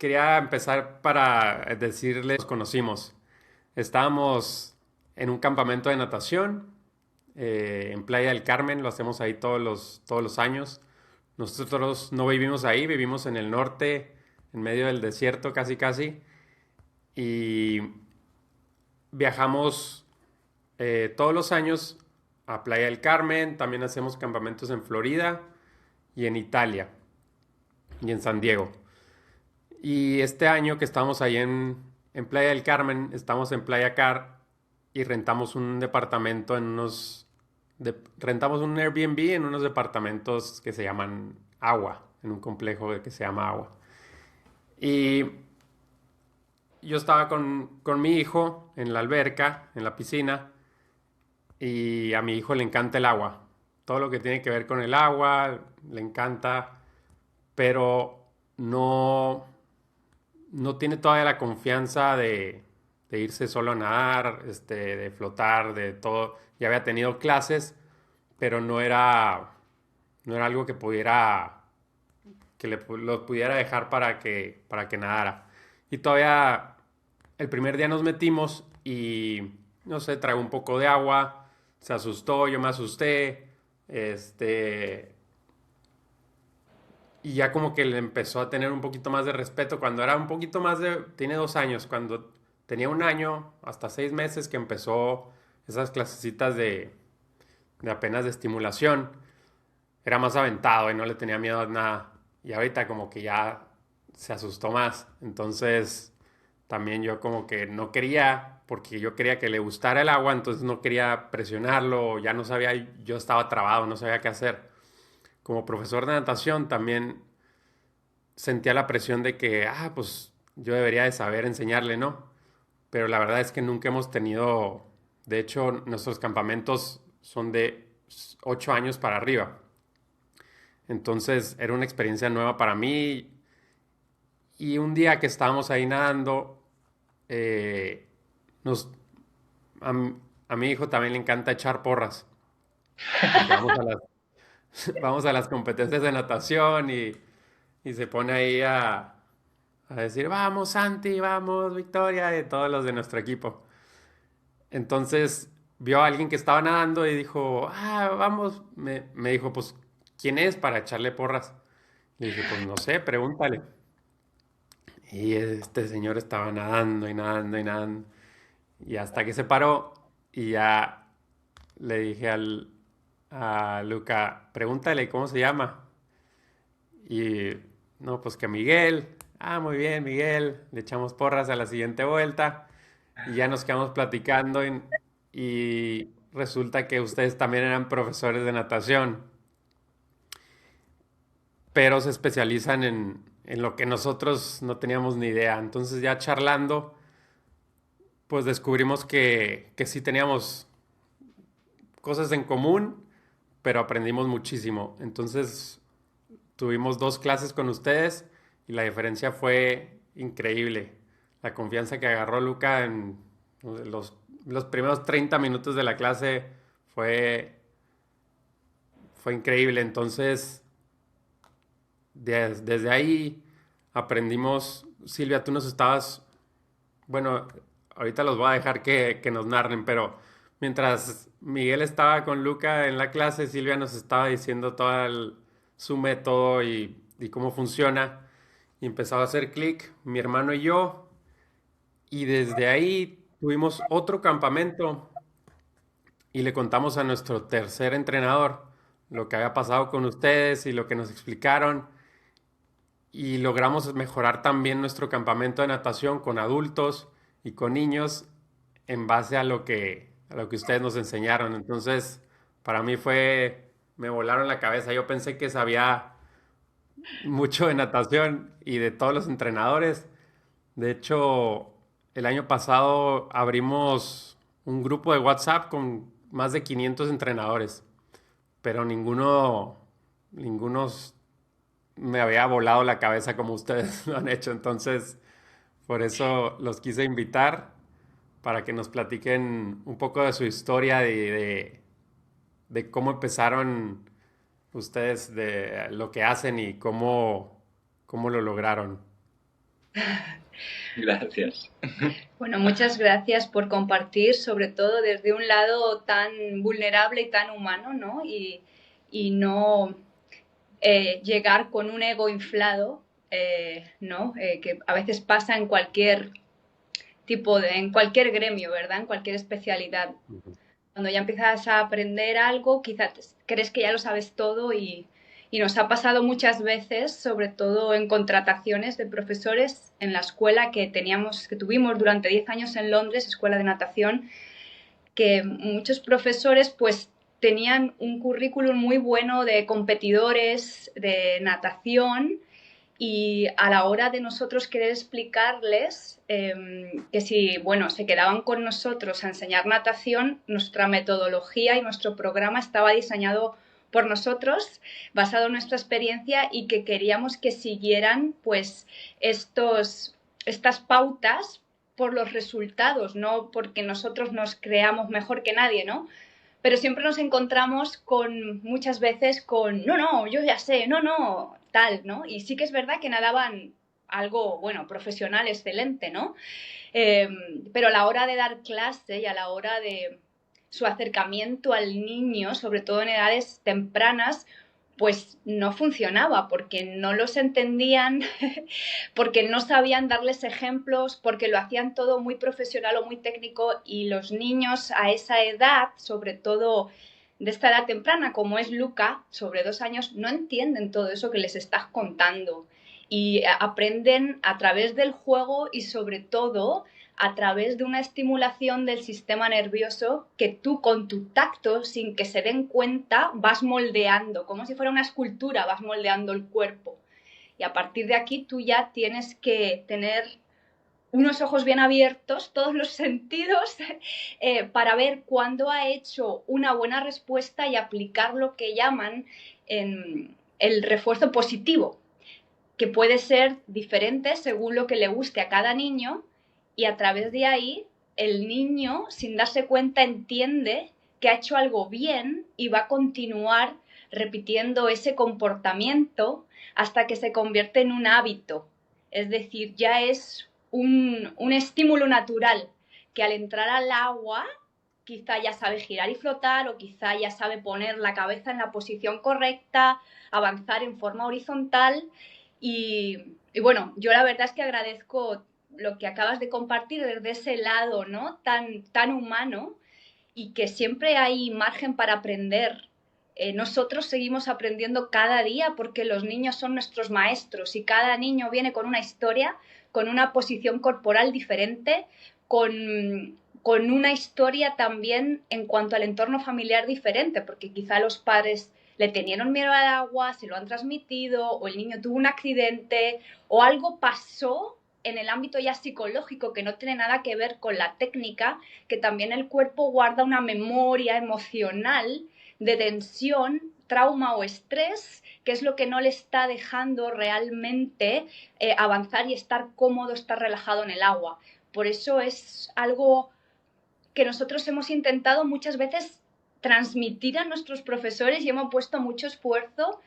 quería empezar para decirles, nos conocimos. Estábamos en un campamento de natación en Playa del Carmen, lo hacemos ahí todos los años. Nosotros no vivimos ahí, vivimos en el norte, en medio del desierto casi casi, y viajamos todos los años a Playa del Carmen, también hacemos campamentos en Florida y en Italia y en San Diego. Y este año que estamos ahí en Playa del Carmen, estamos en Playa Car y rentamos un departamento rentamos un Airbnb en unos departamentos que se llaman Agua, en un complejo que se llama Agua. Y yo estaba con mi hijo en la alberca, en la piscina, y a mi hijo le encanta el agua. Todo lo que tiene que ver con el agua, le encanta, pero no tiene todavía la confianza de irse solo a nadar, de flotar, de todo. Ya había tenido clases, pero no era algo lo pudiera dejar para que nadara. Y todavía el primer día nos metimos y, no sé, tragó un poco de agua, se asustó, yo me asusté, y ya como que le empezó a tener un poquito más de respeto cuando era un poquito tiene 2 años, cuando tenía un año, hasta 6 meses que empezó esas clasecitas de apenas de estimulación, era más aventado y no le tenía miedo a nada. Y ahorita como que ya se asustó más. Entonces también yo como que no quería, porque yo quería que le gustara el agua, entonces no quería presionarlo, ya no sabía, yo estaba trabado, no sabía qué hacer. Como profesor de natación también sentía la presión de que, pues yo debería de saber enseñarle, ¿no? Pero la verdad es que nunca hemos tenido, de hecho, nuestros campamentos son de 8 años para arriba. Entonces era una experiencia nueva para mí. Y un día que estábamos ahí nadando, eh, nos, a, a mi hijo también le encanta echar porras, porque vamos a las competencias de natación y se pone ahí a decir, vamos Santi, vamos Victoria, y todos los de nuestro equipo. Entonces vio a alguien que estaba nadando y dijo, vamos, me dijo, pues, ¿quién es para echarle porras? Le dije, pues no sé, pregúntale. Y este señor estaba nadando y nadando y nadando. Y hasta que se paró y ya le dije a Luca, pregúntale cómo se llama. Y no, pues que Miguel. Muy bien, Miguel. Le echamos porras a la siguiente vuelta y ya nos quedamos platicando y resulta que ustedes también eran profesores de natación, pero se especializan en lo que nosotros no teníamos ni idea. Entonces ya charlando, pues descubrimos que sí teníamos cosas en común, pero aprendimos muchísimo. Entonces tuvimos 2 clases con ustedes y la diferencia fue increíble. La confianza que agarró Luca en los primeros 30 minutos de la clase fue, fue increíble. Entonces, desde ahí aprendimos. Silvia, tú nos estabas, bueno, ahorita los voy a dejar que nos narren, pero mientras Miguel estaba con Luca en la clase, Silvia nos estaba diciendo su método y cómo funciona. Y empezaba a hacer clic, mi hermano y yo, y desde ahí tuvimos otro campamento y le contamos a nuestro tercer entrenador lo que había pasado con ustedes y lo que nos explicaron. Y logramos mejorar también nuestro campamento de natación con adultos y con niños en base a lo que ustedes nos enseñaron. Entonces, para mí me volaron la cabeza. Yo pensé que sabía mucho de natación y de todos los entrenadores. De hecho, el año pasado abrimos un grupo de WhatsApp con más de 500 entrenadores, pero ninguno me había volado la cabeza como ustedes lo han hecho. Entonces, por eso los quise invitar para que nos platiquen un poco de su historia, de cómo empezaron ustedes, de lo que hacen y cómo lo lograron. Gracias. Bueno, muchas gracias por compartir, sobre todo desde un lado tan vulnerable y tan humano, ¿no? Y no llegar con un ego inflado, ¿no? Que a veces pasa en cualquier en cualquier gremio, ¿verdad? En cualquier especialidad. Ujú. Cuando ya empiezas a aprender algo, quizás crees que ya lo sabes todo y nos ha pasado muchas veces, sobre todo en contrataciones de profesores en la escuela que tuvimos durante 10 años en Londres, escuela de natación, que muchos profesores pues tenían un currículum muy bueno de competidores de natación y a la hora de nosotros querer explicarles que si, bueno, se quedaban con nosotros a enseñar natación, nuestra metodología y nuestro programa estaba diseñado por nosotros, basado en nuestra experiencia y que queríamos que siguieran pues estas pautas por los resultados, no porque nosotros nos creamos mejor que nadie, ¿no? Pero siempre nos encontramos con muchas veces con, no, no, yo ya sé, no, no, tal, ¿no? Y sí que es verdad que nadaban algo, bueno, profesional, excelente, ¿no? Eh, pero a la hora de dar clase y a la hora de su acercamiento al niño, sobre todo en edades tempranas, pues no funcionaba porque no los entendían, porque no sabían darles ejemplos, porque lo hacían todo muy profesional o muy técnico y los niños a esa edad, sobre todo de esta edad temprana, como es Luca, sobre 2 años, no entienden todo eso que les estás contando y aprenden a través del juego y sobre todo a través de una estimulación del sistema nervioso que tú con tu tacto, sin que se den cuenta, vas moldeando, como si fuera una escultura, vas moldeando el cuerpo. Y a partir de aquí tú ya tienes que tener unos ojos bien abiertos, todos los sentidos, para ver cuándo ha hecho una buena respuesta y aplicar lo que llaman el refuerzo positivo, que puede ser diferente según lo que le guste a cada niño y a través de ahí el niño, sin darse cuenta, entiende que ha hecho algo bien y va a continuar repitiendo ese comportamiento hasta que se convierte en un hábito. Es decir, ya es un estímulo natural que al entrar al agua quizá ya sabe girar y flotar o quizá ya sabe poner la cabeza en la posición correcta, avanzar en forma horizontal y bueno, yo la verdad es que agradezco lo que acabas de compartir desde ese lado, ¿no? Tan humano y que siempre hay margen para aprender. Nosotros seguimos aprendiendo cada día porque los niños son nuestros maestros y cada niño viene con una historia, con una posición corporal diferente, con una historia también en cuanto al entorno familiar diferente, porque quizá los padres le tenieron miedo al agua, se lo han transmitido, o el niño tuvo un accidente, o algo pasó en el ámbito ya psicológico que no tiene nada que ver con la técnica, que también el cuerpo guarda una memoria emocional de tensión, trauma o estrés, que es lo que no le está dejando realmente avanzar y estar cómodo, estar relajado en el agua. Por eso es algo que nosotros hemos intentado muchas veces transmitir a nuestros profesores y hemos puesto mucho esfuerzo,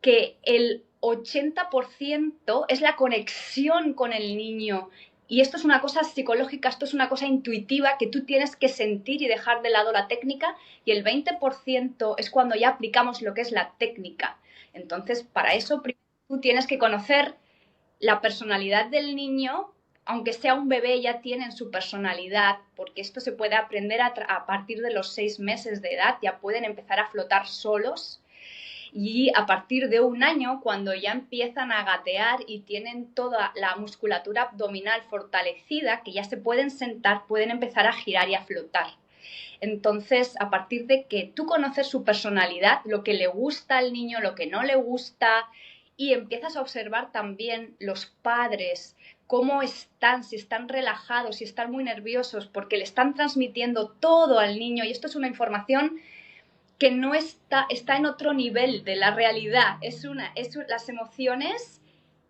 que el 80% es la conexión con el niño. Y esto es una cosa psicológica, esto es una cosa intuitiva que tú tienes que sentir y dejar de lado la técnica, y el 20% es cuando ya aplicamos lo que es la técnica. Entonces, para eso primero tú tienes que conocer la personalidad del niño, aunque sea un bebé, ya tienen su personalidad, porque esto se puede aprender a partir de los 6 meses de edad, ya pueden empezar a flotar solos. Y a partir de 1 año, cuando ya empiezan a gatear y tienen toda la musculatura abdominal fortalecida, que ya se pueden sentar, pueden empezar a girar y a flotar. Entonces, a partir de que tú conoces su personalidad, lo que le gusta al niño, lo que no le gusta, y empiezas a observar también los padres, cómo están, si están relajados, si están muy nerviosos, porque le están transmitiendo todo al niño, y esto es una información que no está en otro nivel de la realidad. Las emociones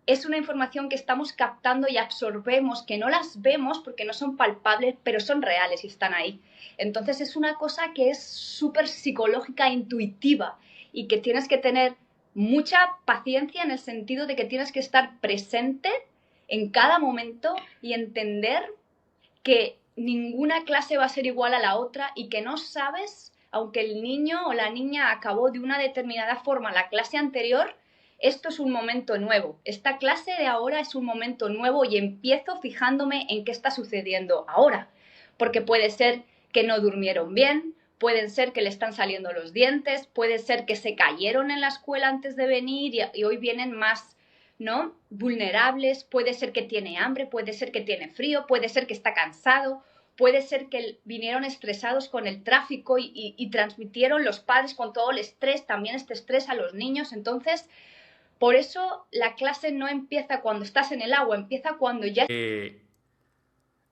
es una información que estamos captando y absorbemos, que no las vemos porque no son palpables, pero son reales y están ahí. Entonces es una cosa que es súper psicológica e intuitiva y que tienes que tener mucha paciencia en el sentido de que tienes que estar presente en cada momento y entender que ninguna clase va a ser igual a la otra y que no sabes, aunque el niño o la niña acabó de una determinada forma la clase anterior, esto es un momento nuevo. Esta clase de ahora es un momento nuevo y empiezo fijándome en qué está sucediendo ahora. Porque puede ser que no durmieron bien, pueden ser que le están saliendo los dientes, puede ser que se cayeron en la escuela antes de venir y hoy vienen más, ¿no?, vulnerables, puede ser que tiene hambre, puede ser que tiene frío, puede ser que está cansado, puede ser que vinieron estresados con el tráfico y transmitieron los padres con todo el estrés, también este estrés a los niños. Entonces, por eso la clase no empieza cuando estás en el agua, empieza cuando ya...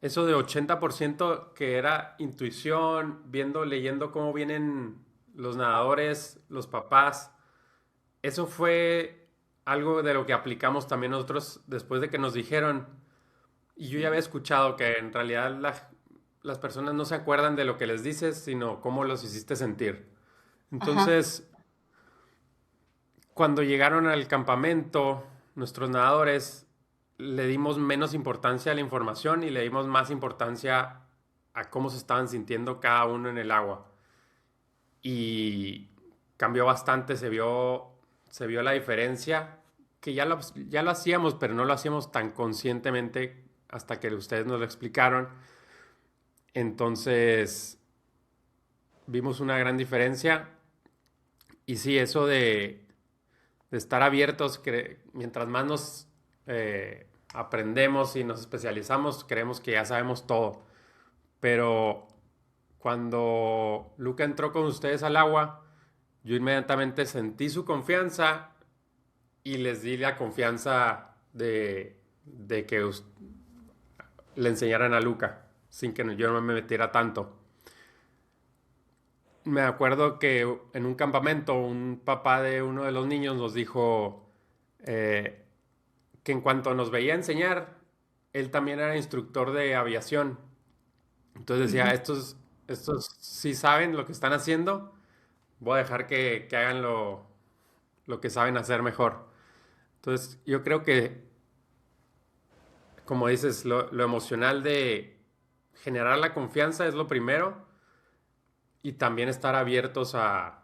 Eso de 80% que era intuición, viendo, leyendo cómo vienen los nadadores, los papás, eso fue algo de lo que aplicamos también nosotros después de que nos dijeron, y yo ya había escuchado que en realidad las personas no se acuerdan de lo que les dices, sino cómo los hiciste sentir. Ajá. Entonces, cuando llegaron al campamento, nuestros nadadores le dimos menos importancia a la información y le dimos más importancia a cómo se estaban sintiendo cada uno en el agua. Y cambió bastante, se vio la diferencia, que ya lo hacíamos, pero no lo hacíamos tan conscientemente hasta que ustedes nos lo explicaron. Entonces, vimos una gran diferencia. Y sí, eso de estar abiertos, que mientras más nos aprendemos y nos especializamos, creemos que ya sabemos todo. Pero cuando Luca entró con ustedes al agua, yo inmediatamente sentí su confianza y les di la confianza de que le enseñaran a Luca, sin que yo no me metiera tanto. Me acuerdo que en un campamento un papá de uno de los niños nos dijo eh, que en cuanto nos veía enseñar, él también era instructor de aviación. Entonces decía, estos sí saben lo que están haciendo, voy a dejar que hagan lo que saben hacer mejor. Entonces yo creo que, como dices, lo emocional de generar la confianza es lo primero y también estar abiertos a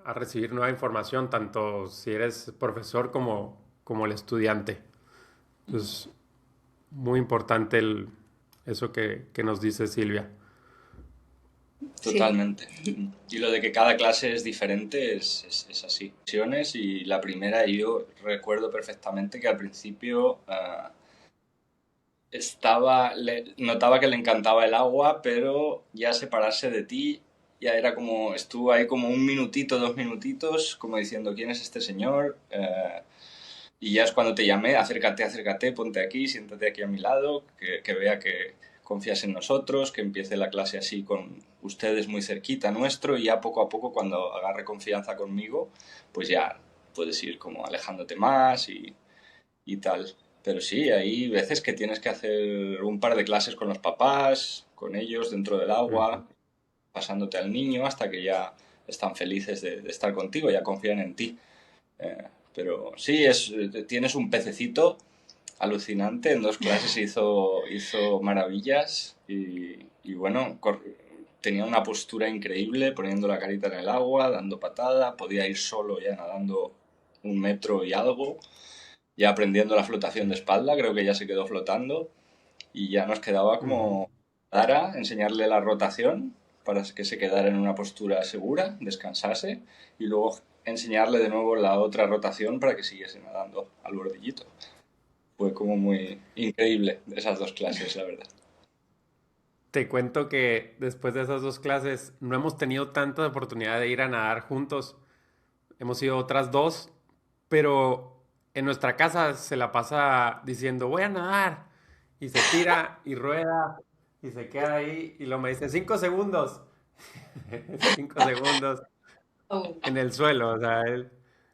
recibir nueva información, tanto si eres profesor como el estudiante. Entonces, muy importante eso que nos dice Silvia. Sí. Totalmente. Y lo de que cada clase es diferente es así. Y la primera yo recuerdo perfectamente que al principio notaba que le encantaba el agua, pero ya separarse de ti ya era como, estuvo ahí como un minutito, 2 minutitos, como diciendo, ¿quién es este señor? Y ya es cuando te llamé, acércate, acércate, ponte aquí, siéntate aquí a mi lado, que vea que confías en nosotros, que empiece la clase así con ustedes muy cerquita nuestro y ya poco a poco cuando agarre confianza conmigo, pues ya puedes ir como alejándote más y tal. Pero sí, hay veces que tienes que hacer un par de clases con los papás, con ellos dentro del Ujú. agua, pasándote al niño hasta que ya están felices de estar contigo, ya confían en ti. Eh, pero sí, tienes un pececito alucinante, en 2 clases hizo maravillas y bueno, tenía una postura increíble, poniendo la carita en el agua, dando patada, podía ir solo ya nadando 1 metro y algo, ya aprendiendo la flotación de espalda, creo que ya se quedó flotando y ya nos quedaba Ujú. como Dara, enseñarle la rotación para que se quedara en una postura segura, descansase y luego enseñarle de nuevo la otra rotación para que siguiese nadando al bordillito. Fue como muy increíble esas 2 clases, la verdad. Te cuento que después de esas dos clases no hemos tenido tanta oportunidad de ir a nadar juntos. Hemos ido otras dos, pero en nuestra casa se la pasa diciendo, voy a nadar. Y se tira y rueda y se queda ahí y lo me dice 5 segundos. 5 segundos Oh. en el suelo. O sea, él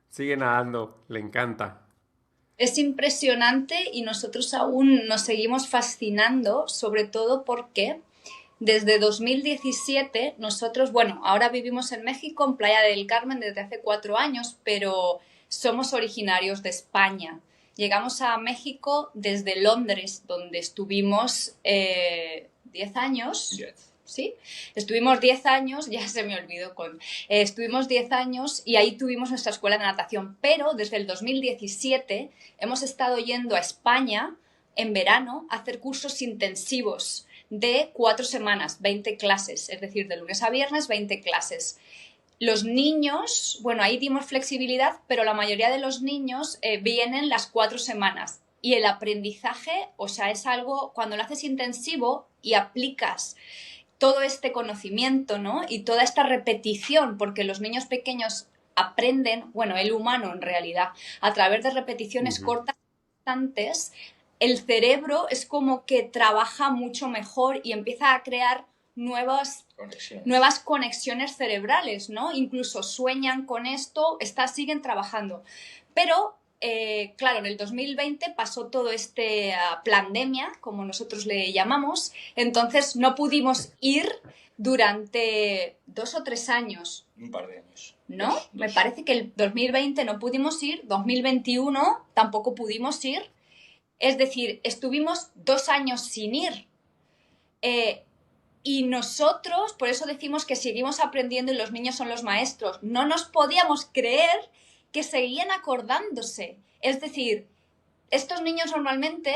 sigue nadando, le encanta. Es impresionante y nosotros aún nos seguimos fascinando, sobre todo porque desde 2017 nosotros, bueno, ahora vivimos en México, en Playa del Carmen, desde hace 4 años, pero somos originarios de España. llegamos a México desde Londres, donde estuvimos 10 años. ¿Sí? Estuvimos 10 años, ya se me olvidó estuvimos 10 años y ahí tuvimos nuestra escuela de natación, pero desde el 2017 hemos estado yendo a España en verano a hacer cursos intensivos de 4 semanas, 20 clases, es decir, de lunes a viernes, 20 clases. Los niños, bueno, ahí dimos flexibilidad, pero la mayoría de los niños vienen las 4 semanas. Y el aprendizaje, o sea, es algo, cuando lo haces intensivo y aplicas todo este conocimiento, ¿no? Y toda esta repetición, porque los niños pequeños aprenden, bueno, el humano en realidad, a través de repeticiones cortas, constantes, el cerebro es como que trabaja mucho mejor y empieza a crear nuevas conexiones cerebrales, ¿no? Incluso sueñan con esto, siguen trabajando. Pero, claro, en el 2020 pasó todo pandemia, como nosotros le llamamos, entonces no pudimos ir durante 2 o 3 años. Un par de años. ¿No? Dos. Me parece que el 2020 no pudimos ir, 2021 tampoco pudimos ir. Es decir, estuvimos 2 años sin ir. Y nosotros, por eso decimos que seguimos aprendiendo y los niños son los maestros, no nos podíamos creer que seguían acordándose. Es decir, estos niños normalmente,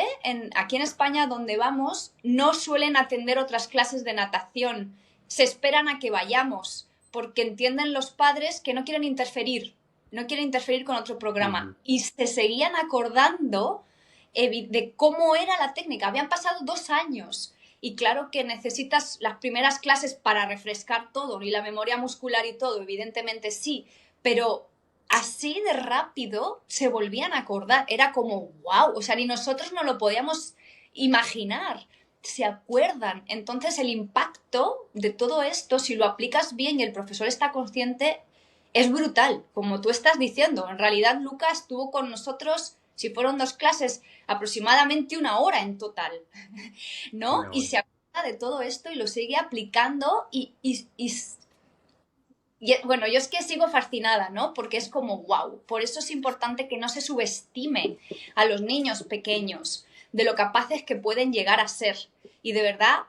aquí en España donde vamos, no suelen atender otras clases de natación. Se esperan a que vayamos, porque entienden los padres que no quieren interferir con otro programa. Y se seguían acordando de cómo era la técnica. Habían pasado 2 años. Y claro que necesitas las primeras clases para refrescar todo, y la memoria muscular y todo, evidentemente sí, pero así de rápido se volvían a acordar. Era como, wow, o sea, ni nosotros no lo podíamos imaginar. Se acuerdan. Entonces el impacto de todo esto, si lo aplicas bien y el profesor está consciente, es brutal, como tú estás diciendo. En realidad Lucas estuvo con nosotros, si fueron 2 clases, aproximadamente 1 hora en total, ¿no? Y se acuerda de todo esto y lo sigue aplicando y bueno, yo es que sigo fascinada, ¿no? Porque es como, wow. Por eso es importante que no se subestime a los niños pequeños de lo capaces que pueden llegar a ser. Y de verdad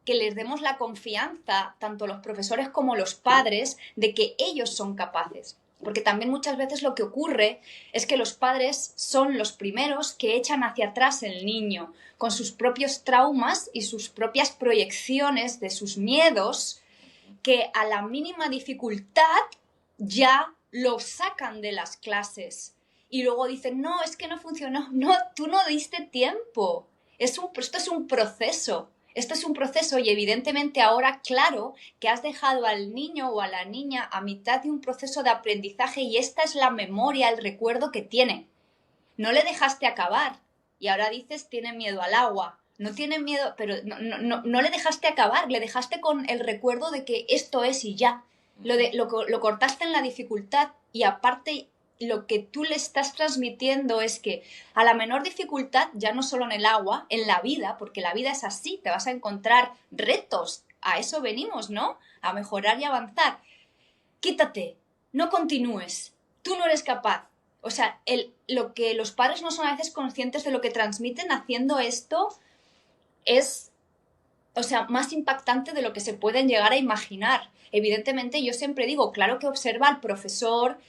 que les demos la confianza, tanto los profesores como los padres, de que ellos son capaces. Porque también muchas veces lo que ocurre es que los padres son los primeros que echan hacia atrás el niño, con sus propios traumas y sus propias proyecciones de sus miedos, que a la mínima dificultad ya lo sacan de las clases. Y luego dicen, no, es que no funcionó. No, tú no diste tiempo. Esto es un proceso. Esto es un proceso y evidentemente ahora, claro, que has dejado al niño o a la niña a mitad de un proceso de aprendizaje y esta es la memoria, el recuerdo que tiene. No le dejaste acabar y ahora dices tiene miedo al agua. No tiene miedo, pero no le dejaste acabar, le dejaste con el recuerdo de que esto es y ya. Lo cortaste en la dificultad y aparte lo que tú le estás transmitiendo es que a la menor dificultad, ya no solo en el agua, en la vida, porque la vida es así, te vas a encontrar retos, a eso venimos, ¿no? A mejorar y avanzar. Quítate, no continúes, tú no eres capaz. O sea, lo que los padres no son a veces conscientes de lo que transmiten haciendo esto es, o sea, más impactante de lo que se pueden llegar a imaginar. Evidentemente, yo siempre digo, claro que observa al profesor,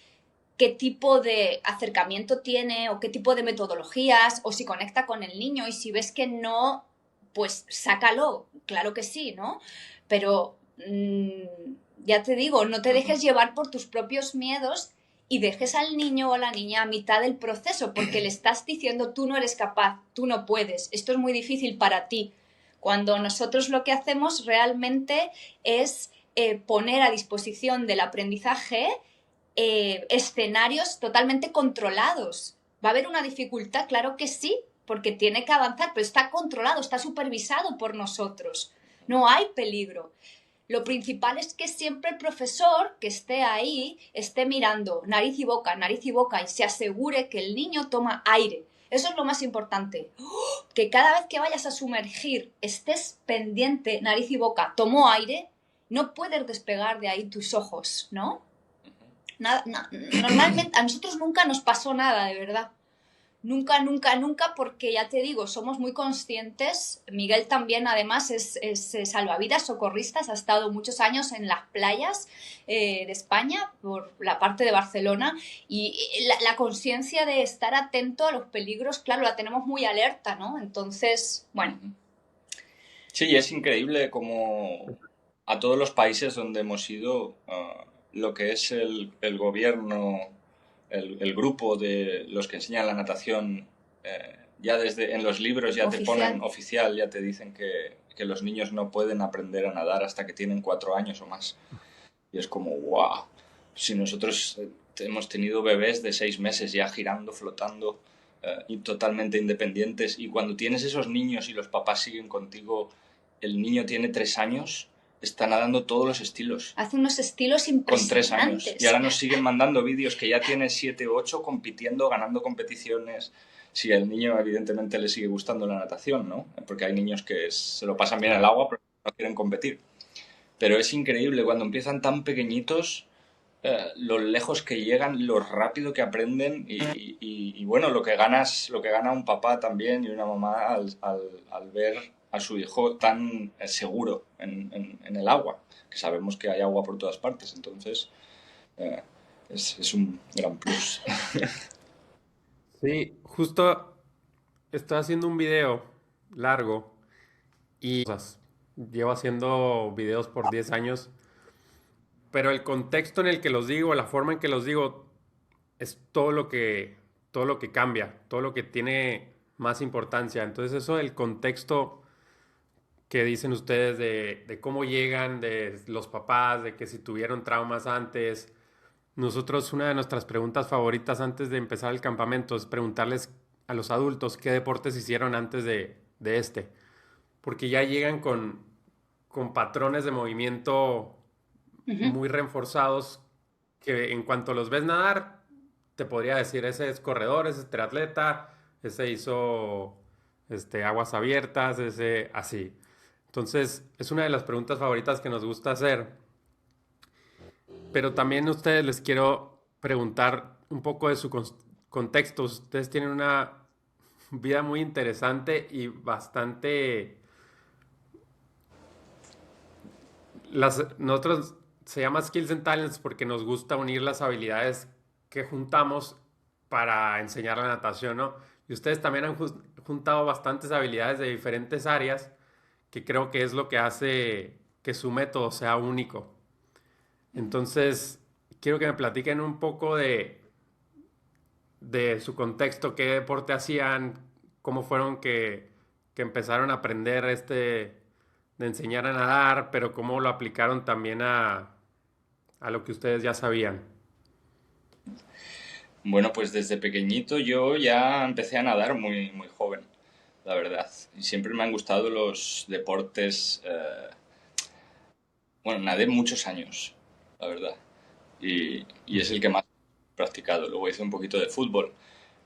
qué tipo de acercamiento tiene o qué tipo de metodologías o si conecta con el niño y si ves que no, pues sácalo, claro que sí, ¿no? Pero ya te digo, no te dejes llevar por tus propios miedos y dejes al niño o a la niña a mitad del proceso porque le estás diciendo tú no eres capaz, tú no puedes, esto es muy difícil para ti. Cuando nosotros lo que hacemos realmente es poner a disposición del aprendizaje escenarios totalmente controlados. ¿Va a haber una dificultad? Claro que sí, porque tiene que avanzar, pero está controlado, está supervisado por nosotros. No hay peligro. Lo principal es que siempre el profesor que esté ahí esté mirando nariz y boca y se asegure que el niño toma aire. Eso es lo más importante. Que cada vez que vayas a sumergir estés pendiente, nariz y boca, tomó aire, no puedes despegar de ahí tus ojos, ¿no? Normalmente a nosotros nunca nos pasó nada, de verdad. Nunca, nunca, nunca, porque ya te digo, somos muy conscientes. Miguel también, además, es salvavidas, socorrista, ha estado muchos años en las playas de España, por la parte de Barcelona, y la conciencia de estar atento a los peligros, claro, la tenemos muy alerta, ¿no? Entonces, bueno. Sí, es increíble como a todos los países donde hemos ido, lo que es el gobierno, el grupo de los que enseñan la natación, ya desde en los libros ya te ponen oficial, ya te dicen que los niños no pueden aprender a nadar hasta que tienen 4 años o más. Y es como, wow, si nosotros hemos tenido bebés de 6 meses ya girando, flotando, y totalmente independientes, y cuando tienes esos niños y los papás siguen contigo, el niño tiene 3 años, está nadando todos los estilos. Hace unos estilos impresionantes. Con 3 años. Y ahora nos siguen mandando vídeos que ya tiene 7 u 8 compitiendo, ganando competiciones. Si al niño evidentemente le sigue gustando la natación, ¿no? Porque hay niños que se lo pasan bien en el agua pero no quieren competir. Pero es increíble cuando empiezan tan pequeñitos, lo lejos que llegan, lo rápido que aprenden y bueno, lo que gana un papá también y una mamá al ver a su hijo tan seguro en el agua, que sabemos que hay agua por todas partes, entonces es un gran plus. Sí, justo estoy haciendo un video largo y llevo haciendo videos por 10 años, pero el contexto en el que los digo, la forma en que los digo, es todo lo que cambia, todo lo que tiene más importancia. Entonces eso del contexto que dicen ustedes de cómo llegan, de los papás, de que si tuvieron traumas antes. Nosotros, una de nuestras preguntas favoritas antes de empezar el campamento es preguntarles a los adultos qué deportes hicieron antes de este. Porque ya llegan con patrones de movimiento muy reforzados que en cuanto los ves nadar, te podría decir, ese es corredor, ese es triatleta, ese hizo aguas abiertas, ese así. Entonces, es una de las preguntas favoritas que nos gusta hacer. Pero también a ustedes les quiero preguntar un poco de su contexto. Ustedes tienen una vida muy interesante y bastante... Nosotros se llama Skills and Talents porque nos gusta unir las habilidades que juntamos para enseñar la natación, ¿no? Y ustedes también han juntado bastantes habilidades de diferentes áreas que creo que es lo que hace que su método sea único. Entonces, quiero que me platiquen un poco de su contexto, qué deporte hacían, cómo fueron que empezaron a aprender de enseñar a nadar, pero cómo lo aplicaron también a lo que ustedes ya sabían. Bueno, pues desde pequeñito yo ya empecé a nadar muy, muy joven, la verdad. Y siempre me han gustado los deportes. Bueno, nadé muchos años, la verdad. Y es el que más he practicado. Luego hice un poquito de fútbol.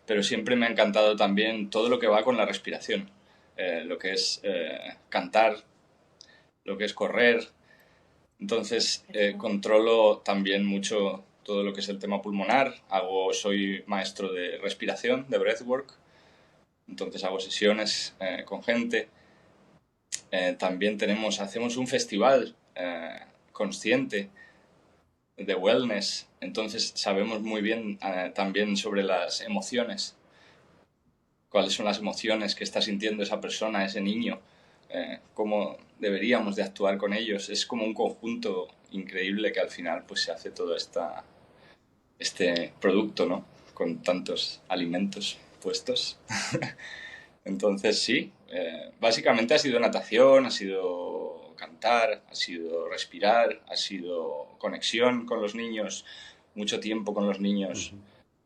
Pero siempre me ha encantado también todo lo que va con la respiración. Lo que es cantar, lo que es correr. Entonces controlo también mucho todo lo que es el tema pulmonar. Soy maestro de respiración, de breathwork. Entonces hago sesiones con gente. También hacemos un festival consciente de wellness. Entonces sabemos muy bien también sobre las emociones. Cuáles son las emociones que está sintiendo esa persona, ese niño. Cómo deberíamos de actuar con ellos. Es como un conjunto increíble que al final pues se hace todo este producto, ¿no? Con tantos alimentos puestos. Entonces sí, básicamente ha sido natación, ha sido cantar, ha sido respirar, ha sido conexión con los niños, mucho tiempo con los niños.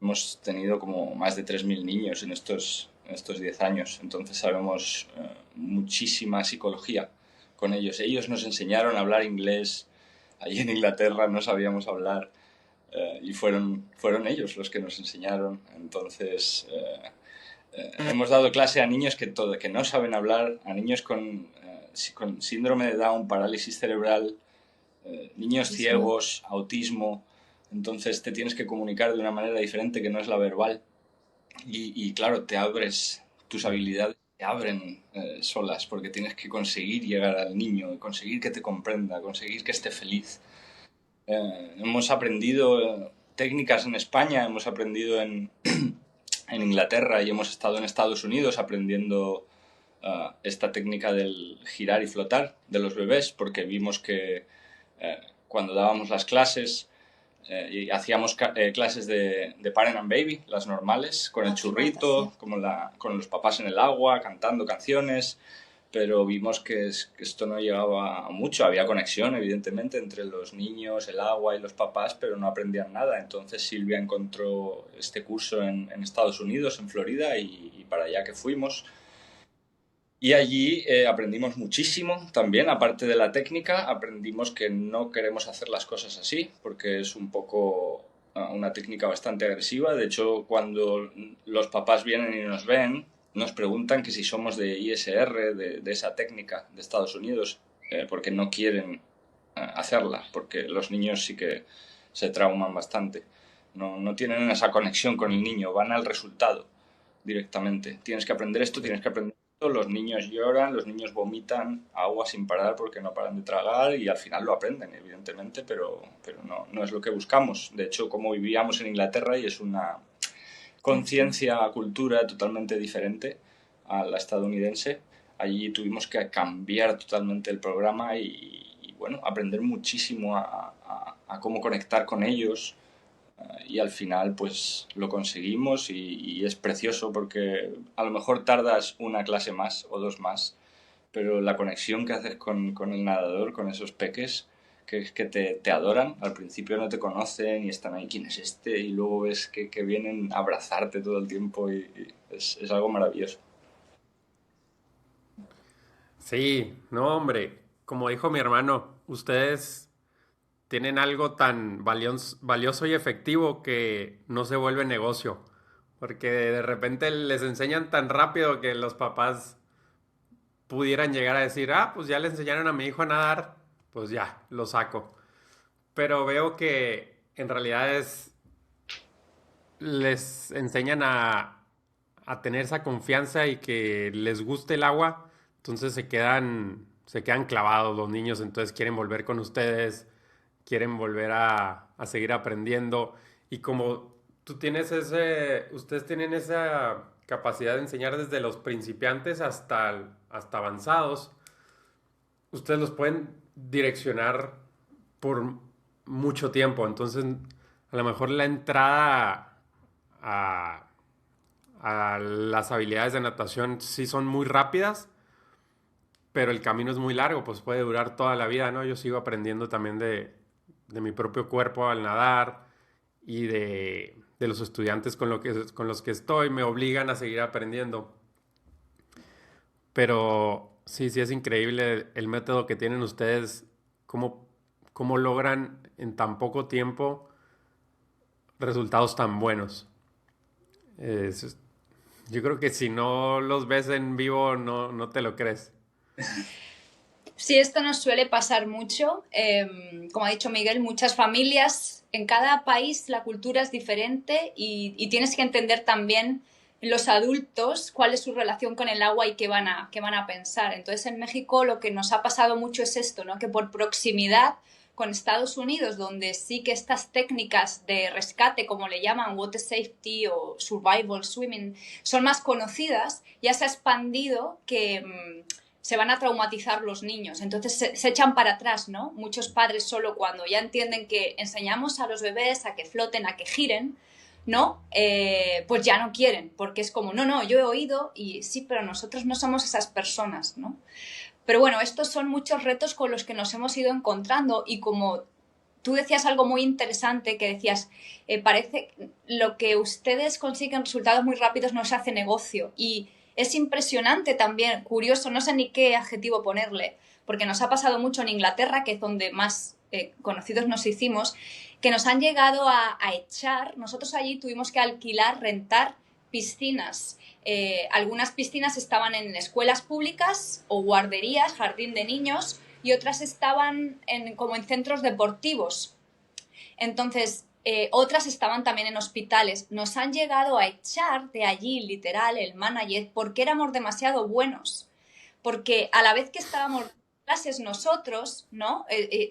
Hemos tenido como más de 3.000 niños en estos 10 años, entonces sabemos muchísima psicología con ellos. Ellos nos enseñaron a hablar inglés, allí en Inglaterra no sabíamos hablar y fueron ellos los que nos enseñaron. Entonces hemos dado clase a niños que no saben hablar, a niños con síndrome de Down, parálisis cerebral, niños ciegos, autismo. Entonces te tienes que comunicar de una manera diferente que no es la verbal. y claro, te abres, tus habilidades te abren solas porque tienes que conseguir llegar al niño, conseguir que te comprenda, conseguir que esté feliz. Hemos aprendido técnicas en España, hemos aprendido en Inglaterra y hemos estado en Estados Unidos aprendiendo esta técnica del girar y flotar de los bebés, porque vimos que cuando dábamos las clases y hacíamos clases de Parent and Baby, las normales, con el churrito, con los papás en el agua, cantando canciones, pero vimos que esto no llegaba a mucho. Había conexión, evidentemente, entre los niños, el agua y los papás, pero no aprendían nada. Entonces Silvia encontró este curso en Estados Unidos, en Florida, y para allá que fuimos. Y allí aprendimos muchísimo también, aparte de la técnica, aprendimos que no queremos hacer las cosas así, porque es un poco una técnica bastante agresiva. De hecho, cuando los papás vienen y nos ven, nos preguntan que si somos de ISR, de esa técnica de Estados Unidos, porque no quieren hacerla, porque los niños sí que se trauman bastante. No tienen esa conexión con el niño, van al resultado directamente. Tienes que aprender esto, tienes que aprender esto. Los niños lloran, los niños vomitan agua sin parar porque no paran de tragar y al final lo aprenden, evidentemente, pero no es lo que buscamos. De hecho, como vivíamos en Inglaterra y es una conciencia, cultura totalmente diferente a la estadounidense, allí tuvimos que cambiar totalmente el programa y bueno, aprender muchísimo a cómo conectar con ellos, y al final pues lo conseguimos y es precioso porque a lo mejor tardas una clase más o dos más, pero la conexión que haces con el nadador, con esos peques, que es que te adoran, al principio no te conocen y están ahí, ¿quién es este? Y luego ves que vienen a abrazarte todo el tiempo y es algo maravilloso. Sí, no, hombre, como dijo mi hermano, ustedes tienen algo tan valioso y efectivo que no se vuelve negocio, porque de repente les enseñan tan rápido que los papás pudieran llegar a decir, ah, pues ya le enseñaron a mi hijo a nadar, pues ya, lo saco. Pero veo que en realidad les enseñan a tener esa confianza y que les guste el agua, entonces se quedan clavados los niños, entonces quieren volver con ustedes, quieren volver a seguir aprendiendo. Y como ustedes tienen esa capacidad de enseñar desde los principiantes hasta avanzados, ustedes los pueden direccionar por mucho tiempo. Entonces, a lo mejor la entrada a, a las habilidades de natación sí son muy rápidas, pero el camino es muy largo, pues puede durar toda la vida, ¿no? Yo sigo aprendiendo también de mi propio cuerpo al nadar y de los estudiantes con los que estoy, me obligan a seguir aprendiendo. Pero sí, sí es increíble el método que tienen ustedes, cómo logran en tan poco tiempo resultados tan buenos. Es- yo creo que si no los ves en vivo, no te lo crees. Sí, esto nos suele pasar mucho. Como ha dicho Miguel, muchas familias, en cada país la cultura es diferente y tienes que entender también los adultos cuál es su relación con el agua y qué van a pensar. Entonces, en México lo que nos ha pasado mucho es esto, ¿no? Que por proximidad con Estados Unidos, donde sí que estas técnicas de rescate, como le llaman, water safety o survival swimming, son más conocidas, ya se ha expandido que se van a traumatizar los niños. Entonces se echan para atrás, ¿no? Muchos padres solo cuando ya entienden que enseñamos a los bebés a que floten, a que giren, ¿no? Pues ya no quieren, porque es como, no, yo he oído y sí, pero nosotros no somos esas personas, ¿no? Pero bueno, estos son muchos retos con los que nos hemos ido encontrando y como tú decías algo muy interesante que decías, parece lo que ustedes consiguen resultados muy rápidos no se hace negocio y es impresionante también, curioso, no sé ni qué adjetivo ponerle, porque nos ha pasado mucho en Inglaterra, que es donde más conocidos nos hicimos, que nos han llegado a echar, nosotros allí tuvimos que alquilar, rentar piscinas. Algunas piscinas estaban en escuelas públicas o guarderías, jardín de niños, y otras estaban como en centros deportivos. Entonces, otras estaban también en hospitales. Nos han llegado a echar de allí, literal, el manager, porque éramos demasiado buenos. Porque a la vez que estábamos en clases nosotros, ¿no?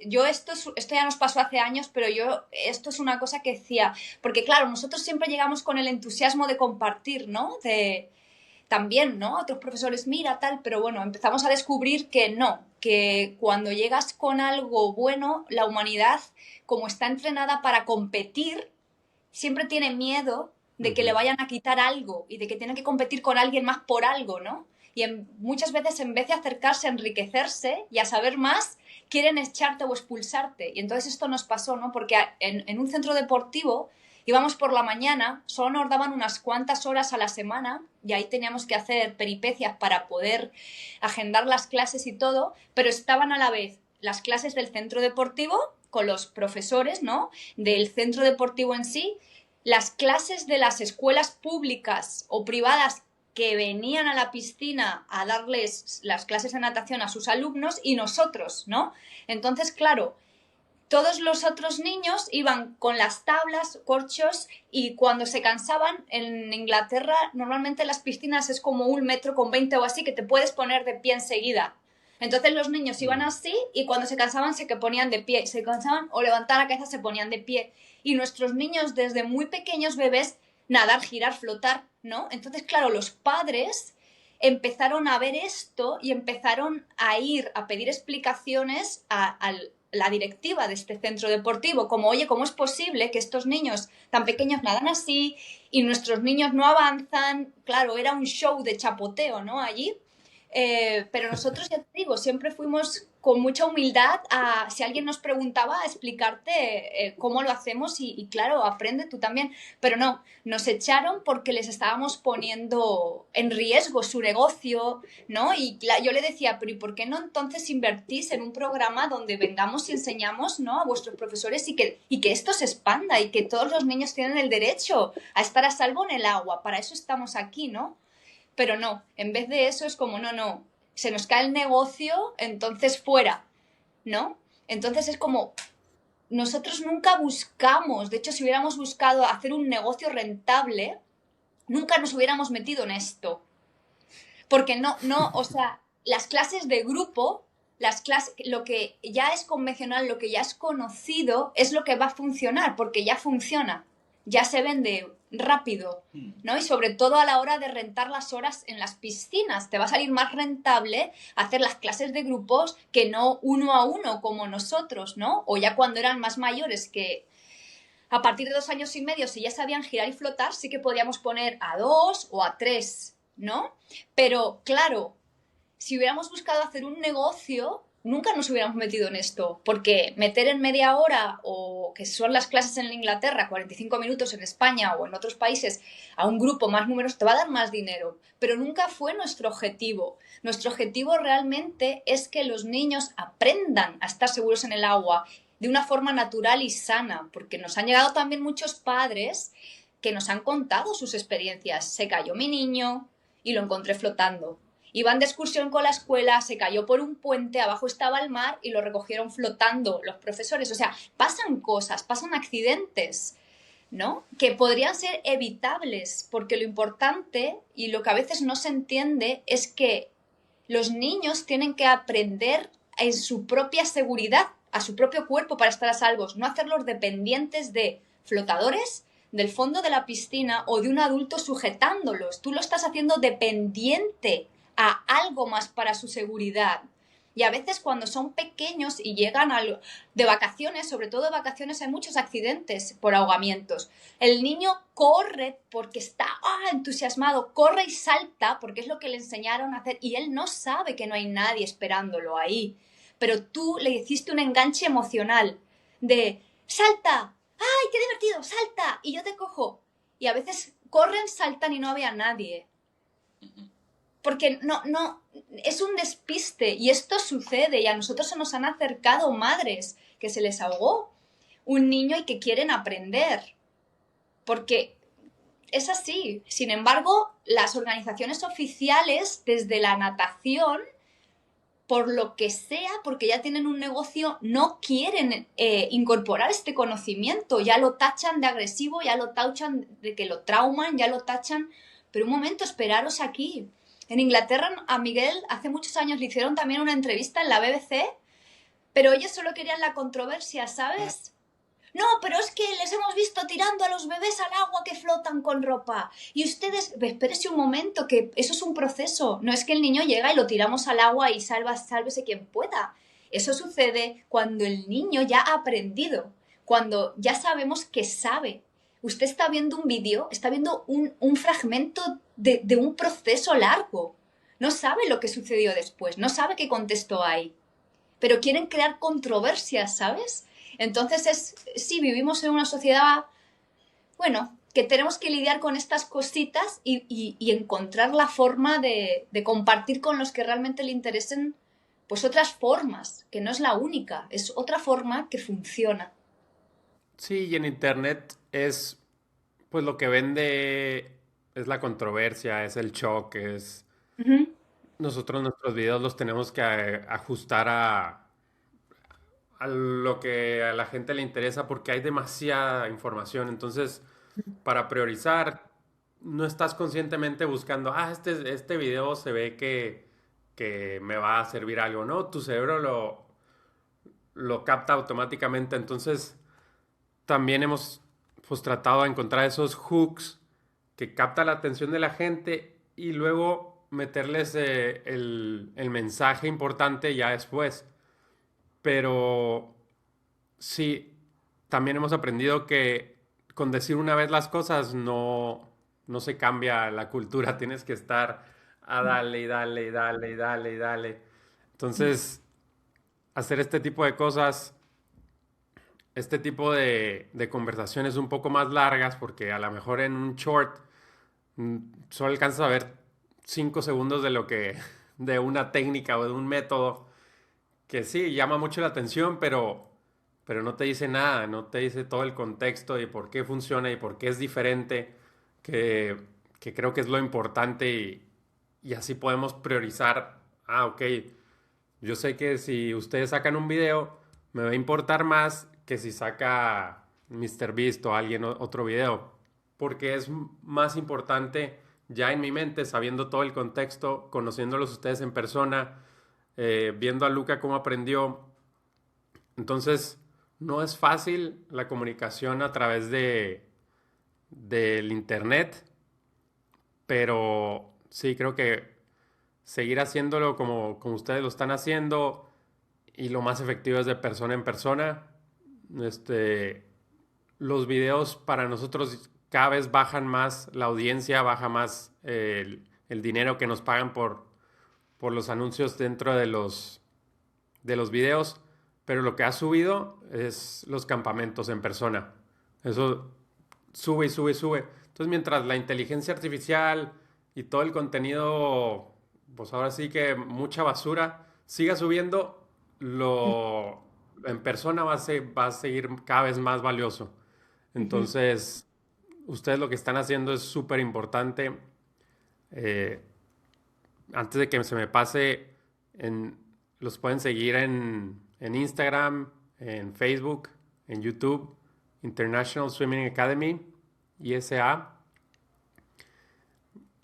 Yo esto ya nos pasó hace años, pero esto es una cosa que decía, porque claro, nosotros siempre llegamos con el entusiasmo de compartir, ¿no? También, ¿no? Otros profesores, mira, tal, pero bueno, empezamos a descubrir que no, que cuando llegas con algo bueno, la humanidad, como está entrenada para competir, siempre tiene miedo de que le vayan a quitar algo y de que tienen que competir con alguien más por algo, ¿no? Y muchas veces en vez de acercarse a enriquecerse y a saber más, quieren echarte o expulsarte. Y entonces esto nos pasó, ¿no? Porque en un centro deportivo íbamos por la mañana, solo nos daban unas cuantas horas a la semana y ahí teníamos que hacer peripecias para poder agendar las clases y todo, pero estaban a la vez las clases del centro deportivo con los profesores, ¿no? Del centro deportivo en sí, las clases de las escuelas públicas o privadas que venían a la piscina a darles las clases de natación a sus alumnos y nosotros, ¿no? Entonces, claro, todos los otros niños iban con las tablas, corchos, y cuando se cansaban, en Inglaterra normalmente las piscinas es como 1,20 m o así, que te puedes poner de pie enseguida. Entonces los niños iban así y cuando se cansaban se ponían de pie, se cansaban o levantaban la cabeza se ponían de pie. Y nuestros niños desde muy pequeños bebés, nadar, girar, flotar, ¿no? Entonces, claro, los padres empezaron a ver esto y empezaron a ir a pedir explicaciones a la directiva de este centro deportivo, como, oye, ¿cómo es posible que estos niños tan pequeños nadan así y nuestros niños no avanzan? Claro, era un show de chapoteo, ¿no? Allí. Pero nosotros, ya te digo, siempre fuimos con mucha humildad si alguien nos preguntaba, a explicarte cómo lo hacemos y claro, aprende tú también. Pero no, nos echaron porque les estábamos poniendo en riesgo su negocio, ¿no? Y yo le decía, pero ¿y por qué no entonces invertís en un programa donde vengamos y enseñamos, ¿no? A vuestros profesores y que esto se expanda y que todos los niños tienen el derecho a estar a salvo en el agua? Para eso estamos aquí, ¿no? Pero no, en vez de eso es como, no, se nos cae el negocio, entonces fuera, ¿no? Entonces es como, nosotros nunca buscamos, de hecho, si hubiéramos buscado hacer un negocio rentable, nunca nos hubiéramos metido en esto. Porque no, o sea, las clases de grupo, lo que ya es convencional, lo que ya es conocido, es lo que va a funcionar, porque ya funciona, ya se vende rápido, ¿no? Y sobre todo a la hora de rentar las horas en las piscinas, te va a salir más rentable hacer las clases de grupos que no 1 a 1 como nosotros, ¿no? O ya cuando eran más mayores, que a partir de 2 años y medio, si ya sabían girar y flotar, sí que podíamos poner a 2 o a 3, ¿no? Pero claro, si hubiéramos buscado hacer un negocio, nunca nos hubiéramos metido en esto, porque meter en media hora, o que son las clases en Inglaterra, 45 minutos en España o en otros países, a un grupo más numeroso, te va a dar más dinero, pero nunca fue nuestro objetivo. Nuestro objetivo realmente es que los niños aprendan a estar seguros en el agua de una forma natural y sana, porque nos han llegado también muchos padres que nos han contado sus experiencias. Se cayó mi niño y lo encontré flotando. Iban de excursión con la escuela, se cayó por un puente, abajo estaba el mar y lo recogieron flotando los profesores. O sea, pasan cosas, pasan accidentes, ¿no? Que podrían ser evitables, porque lo importante y lo que a veces no se entiende es que los niños tienen que aprender en su propia seguridad, a su propio cuerpo para estar a salvos, no hacerlos dependientes de flotadores, del fondo de la piscina o de un adulto sujetándolos. Tú lo estás haciendo dependiente a algo más para su seguridad. Y a veces cuando son pequeños y llegan de vacaciones, sobre todo de vacaciones, hay muchos accidentes por ahogamientos. El niño corre porque está entusiasmado, corre y salta porque es lo que le enseñaron a hacer y él no sabe que no hay nadie esperándolo ahí. Pero tú le hiciste un enganche emocional de ¡salta! ¡Ay, qué divertido! ¡Salta! Y yo te cojo. Y a veces corren, saltan y no había nadie. Porque no, es un despiste y esto sucede y a nosotros se nos han acercado madres que se les ahogó un niño y que quieren aprender. Porque es así. Sin embargo, las organizaciones oficiales, desde la natación, por lo que sea, porque ya tienen un negocio, no quieren incorporar este conocimiento, ya lo tachan de agresivo, ya lo tachan de que lo trauman, ya lo tachan, pero un momento, esperaros aquí. En Inglaterra a Miguel hace muchos años le hicieron también una entrevista en la BBC, pero ellos solo querían la controversia, ¿sabes? No, pero es que les hemos visto tirando a los bebés al agua que flotan con ropa. Y ustedes, espérese un momento, que eso es un proceso. No es que el niño llega y lo tiramos al agua y sálvese quien pueda. Eso sucede cuando el niño ya ha aprendido, cuando ya sabemos que sabe. Usted está viendo un vídeo, está viendo un fragmento de un proceso largo. No sabe lo que sucedió después, no sabe qué contexto hay. Pero quieren crear controversias, ¿sabes? Entonces, sí, vivimos en una sociedad, bueno, que tenemos que lidiar con estas cositas y encontrar la forma de compartir con los que realmente le interesen, pues otras formas, que no es la única, es otra forma que funciona. Sí, y en internet es, pues lo que vende es la controversia, es el shock, es... Ujú. Nosotros nuestros videos los tenemos que ajustar a lo que a la gente le interesa porque hay demasiada información. Entonces, para priorizar, no estás conscientemente buscando, este video se ve que me va a servir algo, ¿no? Tu cerebro lo capta automáticamente. Entonces, también hemos pues, tratado de encontrar esos hooks que capta la atención de la gente y luego meterles el mensaje importante ya después. Pero sí, también hemos aprendido que con decir una vez las cosas no se cambia la cultura, tienes que estar a darle y darle y darle y darle y darle. Entonces, hacer este tipo de cosas, este tipo de conversaciones un poco más largas, porque a lo mejor en un short solo alcanzas a ver 5 segundos de lo que, de una técnica o de un método que sí, llama mucho la atención, pero no te dice nada, no te dice todo el contexto y por qué funciona y por qué es diferente, que, que creo que es lo importante y así podemos priorizar, ok, yo sé que si ustedes sacan un video, me va a importar más que si saca MrBeast o alguien otro video, porque es más importante ya en mi mente, sabiendo todo el contexto, conociéndolos ustedes en persona, viendo a Luca cómo aprendió. Entonces, no es fácil la comunicación a través del internet, pero sí creo que seguir haciéndolo como ustedes lo están haciendo y lo más efectivo es de persona en persona. Este, los videos para nosotros cada vez bajan más la audiencia, baja más el dinero que nos pagan por los anuncios dentro de los videos, pero lo que ha subido es los campamentos en persona. Eso sube y sube y sube. Entonces, mientras la inteligencia artificial y todo el contenido, pues ahora sí que mucha basura, siga subiendo, lo en persona va a seguir cada vez más valioso. Ujú. Entonces, ustedes lo que están haciendo es súper importante. Eh, Antes de que se me pase, en, los pueden seguir en Instagram, en Facebook, en YouTube, International Swimming Academy, ISA.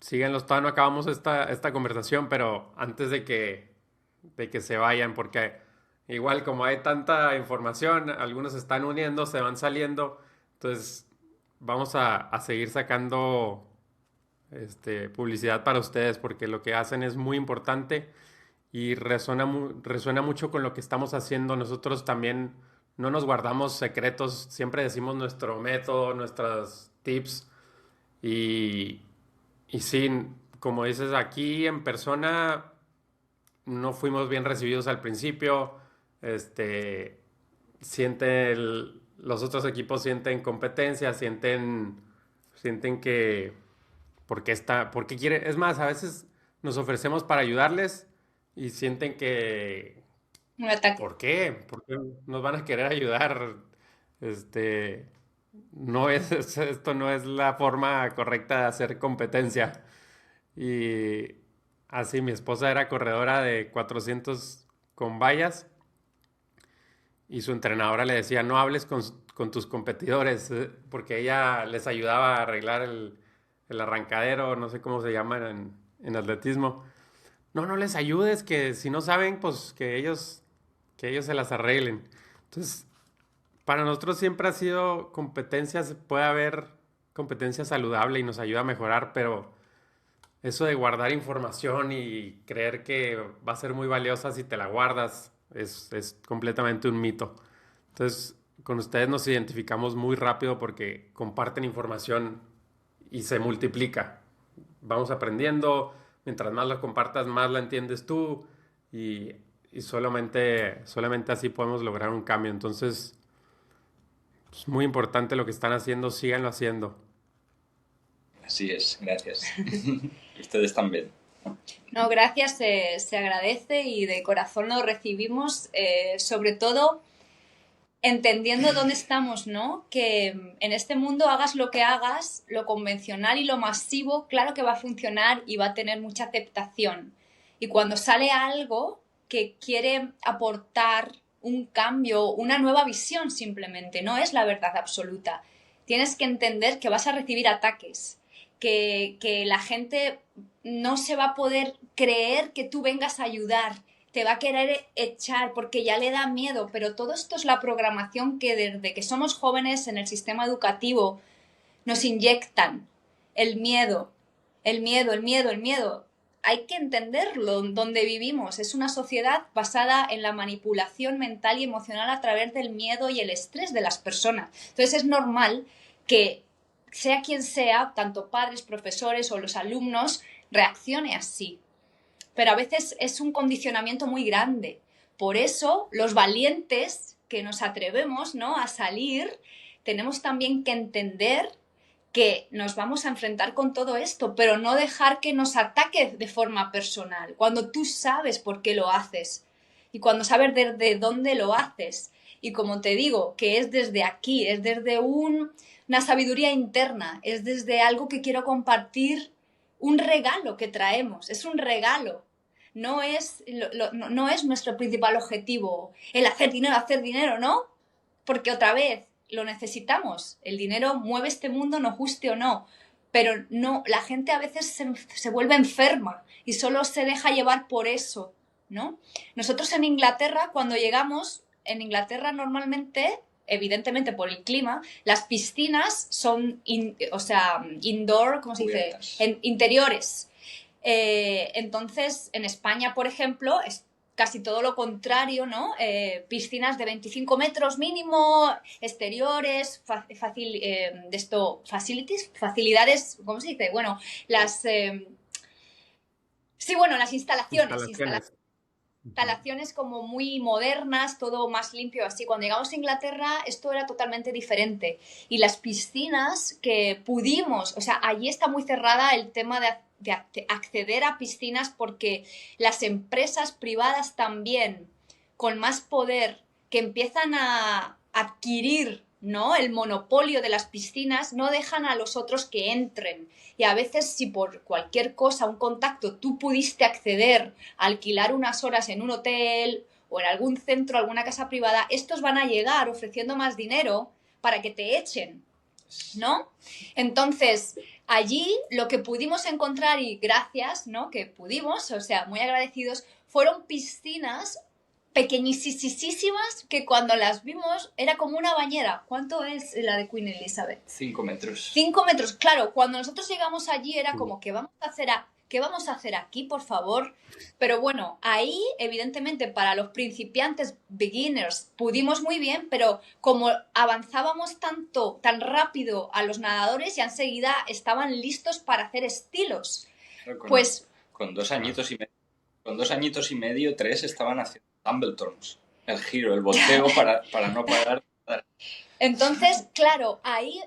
Síganlos, todavía no acabamos esta conversación, pero antes de que se vayan, porque igual como hay tanta información, algunos se están uniendo, se van saliendo, entonces vamos a seguir sacando publicidad para ustedes porque lo que hacen es muy importante y resuena mucho con lo que estamos haciendo. Nosotros también no nos guardamos secretos, siempre decimos nuestro método, nuestros tips y, y sí, como dices, aquí en persona no fuimos bien recibidos al principio. Este, los otros equipos sienten competencia, sienten que porque quiere, es más, a veces nos ofrecemos para ayudarles y sienten que, Un ataque. ¿por qué? ¿Por qué nos van a querer ayudar? Este, no es, esto no es la forma correcta de hacer competencia. Y, Así, mi esposa era corredora de 400 con vallas y su entrenadora le decía, no hables con tus competidores, porque ella les ayudaba a arreglar el arrancadero, no sé cómo se llama en atletismo. No, no les ayudes, que si no saben, pues que ellos se las arreglen. Entonces, para nosotros siempre ha sido competencias, puede haber competencia saludable y nos ayuda a mejorar, pero eso de guardar información y creer que va a ser muy valiosa si te la guardas es completamente un mito. Entonces, con ustedes nos identificamos muy rápido porque comparten información y se multiplica. Vamos aprendiendo, mientras más la compartas, más la entiendes tú y, y solamente así podemos lograr un cambio. Entonces, es muy importante lo que están haciendo, síganlo haciendo. Así es, gracias. Ustedes también. No, gracias, se agradece y de corazón lo recibimos, sobre todo entendiendo dónde estamos, ¿no? Que en este mundo hagas lo que hagas, lo convencional y lo masivo, claro que va a funcionar y va a tener mucha aceptación. Y cuando sale algo que quiere aportar un cambio, una nueva visión simplemente, no es la verdad absoluta. Tienes que entender que vas a recibir ataques, que la gente no se va a poder creer que tú vengas a ayudar, te va a querer echar porque ya le da miedo, pero todo esto es la programación que desde que somos jóvenes en el sistema educativo nos inyectan. El miedo, el miedo, el miedo, el miedo. Hay que entenderlo, donde vivimos. Es una sociedad basada en la manipulación mental y emocional a través del miedo y el estrés de las personas. Entonces es normal que sea quien sea, tanto padres, profesores o los alumnos, reaccione así. Pero a veces es un condicionamiento muy grande. Por eso, los valientes que nos atrevemos, ¿no?, a salir, tenemos también que entender que nos vamos a enfrentar con todo esto, pero no dejar que nos ataque de forma personal. Cuando tú sabes por qué lo haces y cuando sabes desde dónde lo haces. Y como te digo, que es desde aquí, es desde una sabiduría interna, es desde algo que quiero compartir, un regalo que traemos, es un regalo. No es, no es nuestro principal objetivo el hacer dinero, ¿no? Porque otra vez lo necesitamos. El dinero mueve este mundo, nos guste o no. Pero no, la gente a veces se vuelve enferma y solo se deja llevar por eso, ¿no? Nosotros en Inglaterra, cuando llegamos, en Inglaterra normalmente, evidentemente por el clima, las piscinas son, indoor, ¿cómo se dice? Interiores. Entonces, en España, por ejemplo, es casi todo lo contrario, ¿no? Piscinas de 25 metros mínimo, exteriores, facilidades, ¿cómo se dice? Bueno, las instalaciones como muy modernas, todo más limpio así. Cuando llegamos a Inglaterra esto era totalmente diferente y las piscinas que pudimos, o sea, allí está muy cerrada el tema de acceder a piscinas porque las empresas privadas también con más poder que empiezan a adquirir, ¿no?, el monopolio de las piscinas, no dejan a los otros que entren. Y a veces si por cualquier cosa, un contacto, tú pudiste acceder a alquilar unas horas en un hotel o en algún centro, alguna casa privada, estos van a llegar ofreciendo más dinero para que te echen, ¿no? Entonces, allí lo que pudimos encontrar, y gracias, ¿no?, que pudimos, o sea, muy agradecidos, fueron piscinas pequeñísimas que cuando las vimos era como una bañera. ¿Cuánto es la de Queen Elizabeth? 5 metros. 5 metros, claro. Cuando nosotros llegamos allí era como, ¿qué vamos a hacer aquí, por favor? Pero bueno, ahí, evidentemente, para los principiantes, beginners, pudimos muy bien, pero como avanzábamos tan rápido a los nadadores, ya enseguida estaban listos para hacer estilos. Pues con 2 añitos y medio. Con 2 añitos y medio, 3 estaban haciendo tumbleturns, el giro, el volteo para no parar. Entonces, claro, ahí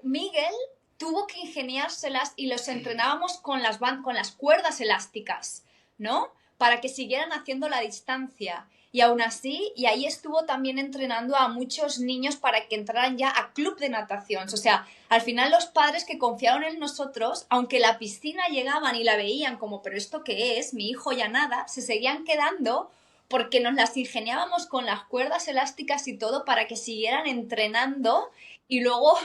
Miguel tuvo que ingeniárselas y los entrenábamos con las cuerdas elásticas, ¿no? para que siguieran haciendo la distancia. Y aún así, y ahí estuvo también entrenando a muchos niños para que entraran ya a club de natación. O sea, al final los padres que confiaron en nosotros, aunque la piscina llegaban y la veían como, pero ¿esto qué es? Mi hijo ya nada, se seguían quedando porque nos las ingeniábamos con las cuerdas elásticas y todo para que siguieran entrenando y luego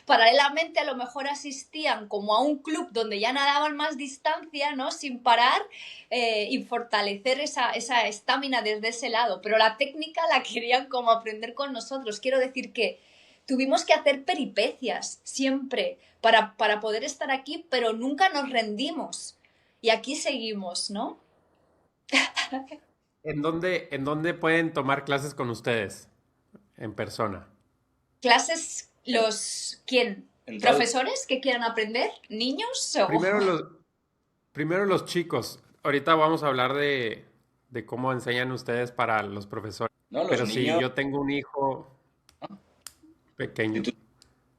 paralelamente a lo mejor asistían como a un club donde ya nadaban más distancia, ¿no? Sin parar y fortalecer esa estamina desde ese lado. Pero la técnica la querían como aprender con nosotros. Quiero decir que tuvimos que hacer peripecias siempre para poder estar aquí, pero nunca nos rendimos. Y aquí seguimos, ¿no? En dónde pueden tomar clases con ustedes en persona? Clases, ¿quién? Entonces, ¿Profesores que quieran aprender? ¿Niños? O... Primero los, primero los chicos. Ahorita vamos a hablar de cómo enseñan ustedes para los profesores. ¿no? Los Pero si niños, yo tengo un hijo si pequeño, tú,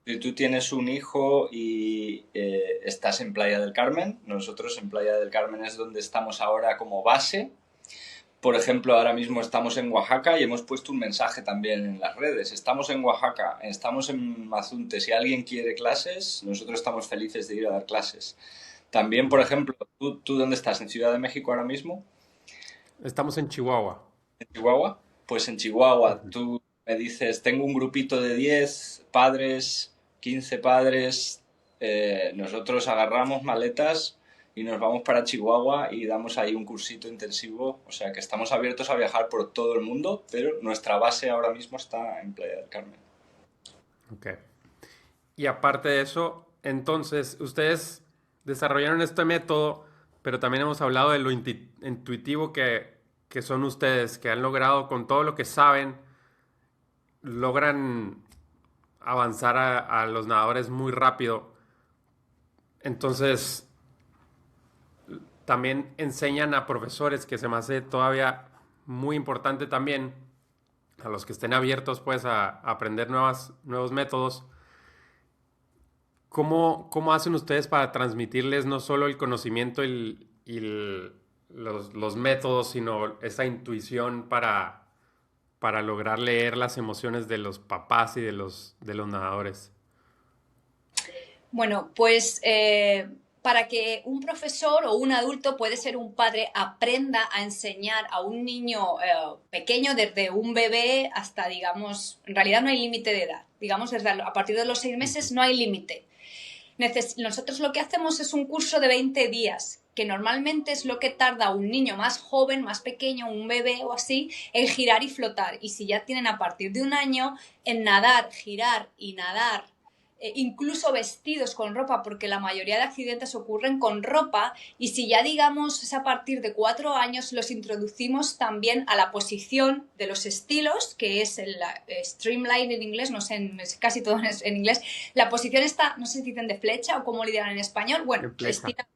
si tú tienes un hijo y estás en Playa del Carmen, nosotros en Playa del Carmen es donde estamos ahora como base. Por ejemplo, ahora mismo estamos en Oaxaca y hemos puesto un mensaje también en las redes. Estamos en Oaxaca, estamos en Mazunte. Si alguien quiere clases, nosotros estamos felices de ir a dar clases. También, por ejemplo, ¿tú dónde estás? ¿En Ciudad de México ahora mismo? estamos en Chihuahua. ¿En Chihuahua? Pues en Chihuahua tú me dices, tengo un grupito de 10 padres, 15 padres, nosotros agarramos maletas y nos vamos para Chihuahua y damos ahí un cursito intensivo, o sea que estamos abiertos a viajar por todo el mundo, pero nuestra base ahora mismo está en Playa del Carmen. Ok. Y aparte de eso, entonces, ustedes desarrollaron este método, pero también hemos hablado de lo intuitivo que son ustedes, que han logrado con todo lo que saben, logran avanzar a los nadadores muy rápido. Entonces, también enseñan a profesores, que se me hace todavía muy importante también, a los que estén abiertos pues a aprender nuevos métodos. ¿Cómo hacen ustedes para transmitirles no solo el conocimiento los métodos, sino esa intuición para lograr leer las emociones de los papás y de los nadadores? Bueno, pues para que un profesor o un adulto, puede ser un padre, aprenda a enseñar a un niño pequeño, desde un bebé hasta, digamos, en realidad no hay límite de edad, digamos, a partir de los 6 meses no hay límite. Nosotros lo que hacemos es un curso de 20 días, que normalmente es lo que tarda un niño más joven, más pequeño, un bebé o así, en girar y flotar. Y si ya tienen a partir de un año, en nadar, girar y nadar, incluso vestidos con ropa, porque la mayoría de accidentes ocurren con ropa, y si ya digamos es a partir de 4 años, los introducimos también a la posición de los estilos, que es el streamline en inglés, no sé, casi todo en inglés. La posición está, no sé si dicen de flecha o cómo le dirán en español, bueno, estira,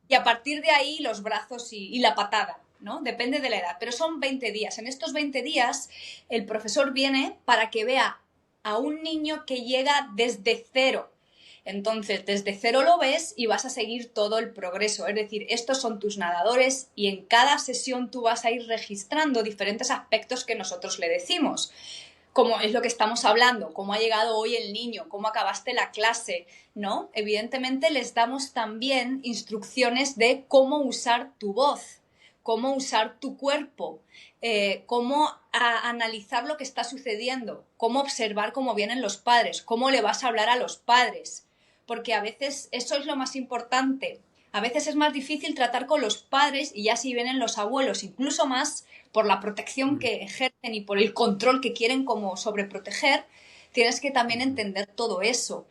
y a partir de ahí los brazos y la patada, ¿no? Depende de la edad, pero son 20 días. En estos 20 días el profesor viene para que vea a un niño que llega desde cero. Entonces, desde cero lo ves y vas a seguir todo el progreso. Es decir, estos son tus nadadores y en cada sesión tú vas a ir registrando diferentes aspectos que nosotros le decimos. Como es lo que estamos hablando, cómo ha llegado hoy el niño, cómo acabaste la clase, ¿no? Evidentemente les damos también instrucciones de cómo usar tu voz, cómo usar tu cuerpo, cómo analizar lo que está sucediendo, cómo observar cómo vienen los padres, cómo le vas a hablar a los padres, porque a veces eso es lo más importante. A veces es más difícil tratar con los padres y ya si vienen los abuelos, incluso más por la protección que ejercen y por el control que quieren como sobreproteger, tienes que también entender todo eso.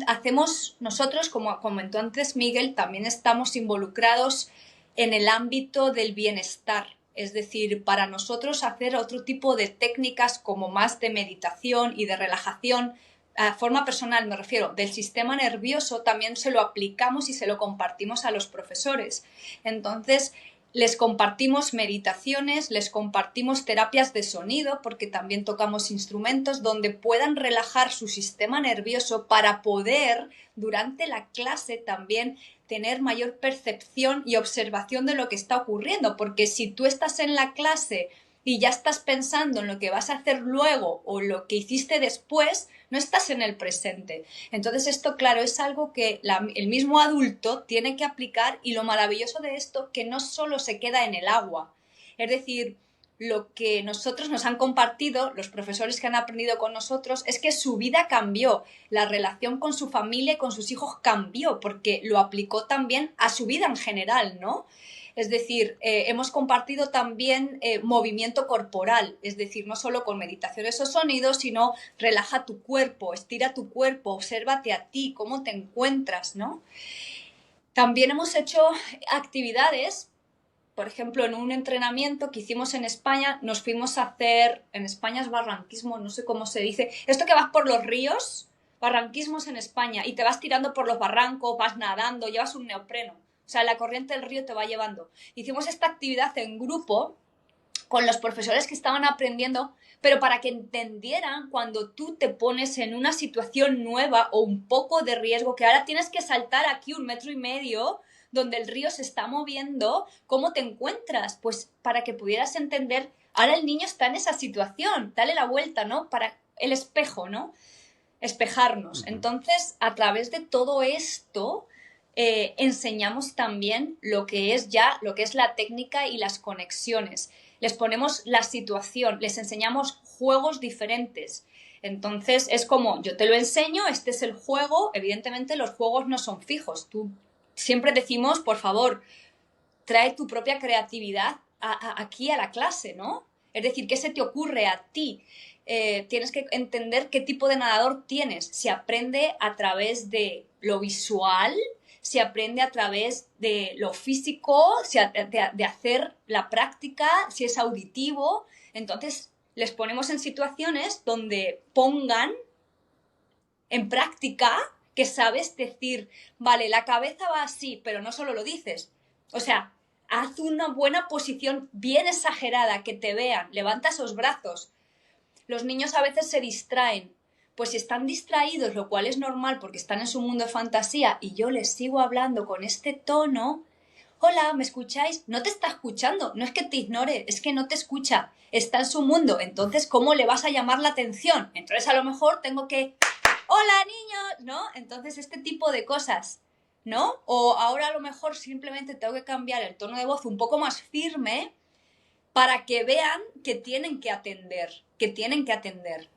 Hacemos nosotros, como comentó antes Miguel, también estamos involucrados en el ámbito del bienestar. Es decir, para nosotros hacer otro tipo de técnicas como más de meditación y de relajación, a forma personal me refiero, del sistema nervioso, también se lo aplicamos y se lo compartimos a los profesores. Entonces, les compartimos meditaciones, les compartimos terapias de sonido, porque también tocamos instrumentos donde puedan relajar su sistema nervioso para poder, durante la clase, también tener mayor percepción y observación de lo que está ocurriendo. Porque si tú estás en la clase y ya estás pensando en lo que vas a hacer luego o lo que hiciste después, no estás en el presente. Entonces esto, claro, es algo que el mismo adulto tiene que aplicar, y lo maravilloso de esto que no solo se queda en el agua. Es decir, lo que nosotros nos han compartido, los profesores que han aprendido con nosotros, es que su vida cambió, la relación con su familia y con sus hijos cambió, porque lo aplicó también a su vida en general, ¿no? Es decir, hemos compartido también movimiento corporal, es decir, no solo con meditaciones o sonidos, sino relaja tu cuerpo, estira tu cuerpo, obsérvate a ti, cómo te encuentras, ¿no? También hemos hecho actividades, por ejemplo, en un entrenamiento que hicimos en España, nos fuimos a hacer, en España es barranquismo, no sé cómo se dice, esto que vas por los ríos, barranquismos en España, y te vas tirando por los barrancos, vas nadando, llevas un neopreno. O sea, la corriente del río te va llevando. Hicimos esta actividad en grupo con los profesores que estaban aprendiendo, pero para que entendieran cuando tú te pones en una situación nueva o un poco de riesgo, que ahora tienes que saltar aquí 1,5 metros donde el río se está moviendo, ¿cómo te encuentras? Pues para que pudieras entender, ahora el niño está en esa situación, dale la vuelta, ¿no? Para el espejo, ¿no? Espejarnos. Entonces, a través de todo esto, enseñamos también lo que es la técnica y las conexiones. Les ponemos la situación, les enseñamos juegos diferentes. Entonces es como, yo te lo enseño, este es el juego. Evidentemente los juegos no son fijos. Tú siempre decimos, por favor, trae tu propia creatividad aquí a la clase, ¿no? Es decir, ¿qué se te ocurre a ti? Tienes que entender qué tipo de nadador tienes. Se aprende a través de lo visual, se aprende a través de lo físico, de hacer la práctica, si es auditivo. Entonces, les ponemos en situaciones donde pongan en práctica que sabes decir, vale, la cabeza va así, pero no solo lo dices. O sea, haz una buena posición bien exagerada, que te vean, levanta esos brazos. Los niños a veces se distraen. Pues si están distraídos, lo cual es normal porque están en su mundo de fantasía, y yo les sigo hablando con este tono, hola, ¿me escucháis? No te está escuchando, no es que te ignore, es que no te escucha, está en su mundo. Entonces, ¿cómo le vas a llamar la atención? Entonces, a lo mejor tengo que, hola, niños, ¿no? Entonces, este tipo de cosas, ¿no? O ahora a lo mejor simplemente tengo que cambiar el tono de voz un poco más firme para que vean que tienen que atender,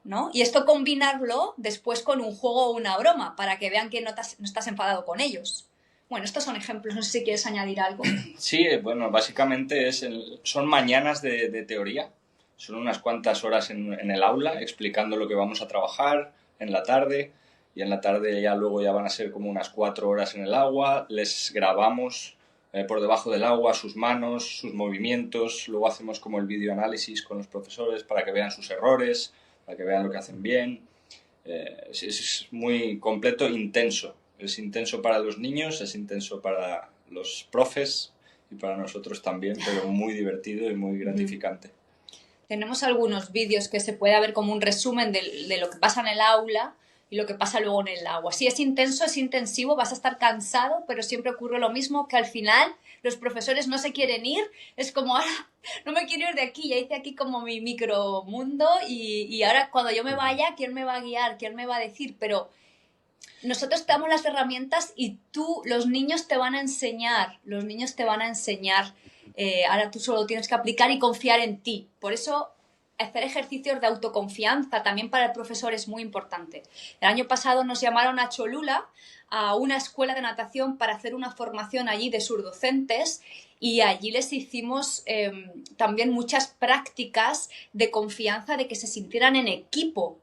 ¿no? Y esto combinarlo después con un juego o una broma, para que vean que no estás enfadado con ellos. Bueno, estos son ejemplos, no sé si quieres añadir algo. Sí, bueno, básicamente son mañanas de teoría, son unas cuantas horas en el aula explicando lo que vamos a trabajar en la tarde, y en la tarde luego ya van a ser como unas 4 horas en el agua, les grabamos por debajo del agua sus manos, sus movimientos, luego hacemos como el videoanálisis con los profesores para que vean sus errores, para que vean lo que hacen bien. Es muy completo, intenso. Es intenso para los niños, es intenso para los profes y para nosotros también, pero muy divertido y muy gratificante. Tenemos algunos vídeos que se puede ver como un resumen de lo que pasa en el aula y lo que pasa luego en el agua. Si es intenso, es intensivo, vas a estar cansado, pero siempre ocurre lo mismo, que al final los profesores no se quieren ir. Es como, ahora no me quiero ir de aquí, ya hice aquí como mi micromundo, y ahora cuando yo me vaya, ¿quién me va a guiar? ¿Quién me va a decir? Pero nosotros te damos las herramientas y los niños te van a enseñar, ahora tú solo tienes que aplicar y confiar en ti. Por eso hacer ejercicios de autoconfianza también para el profesor es muy importante. El año pasado nos llamaron a Cholula, a una escuela de natación, para hacer una formación allí de surdocentes, y allí les hicimos también muchas prácticas de confianza, de que se sintieran en equipo.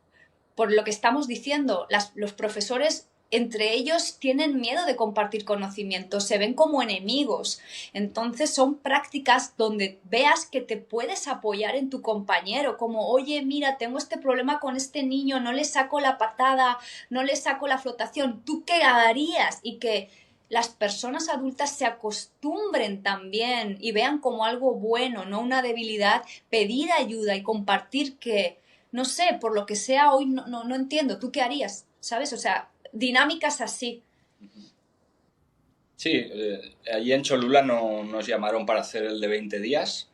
Por lo que estamos diciendo, los profesores entre ellos tienen miedo de compartir conocimientos, se ven como enemigos. Entonces son prácticas donde veas que te puedes apoyar en tu compañero, como, oye, mira, tengo este problema con este niño, no le saco la patada, no le saco la flotación, ¿tú qué harías? Y que las personas adultas se acostumbren también y vean como algo bueno, no una debilidad, pedir ayuda y compartir que, no sé, por lo que sea hoy no entiendo, ¿tú qué harías? ¿Sabes? O sea, dinámicas así. Sí, allí en Cholula no, nos llamaron para hacer el de 20 días.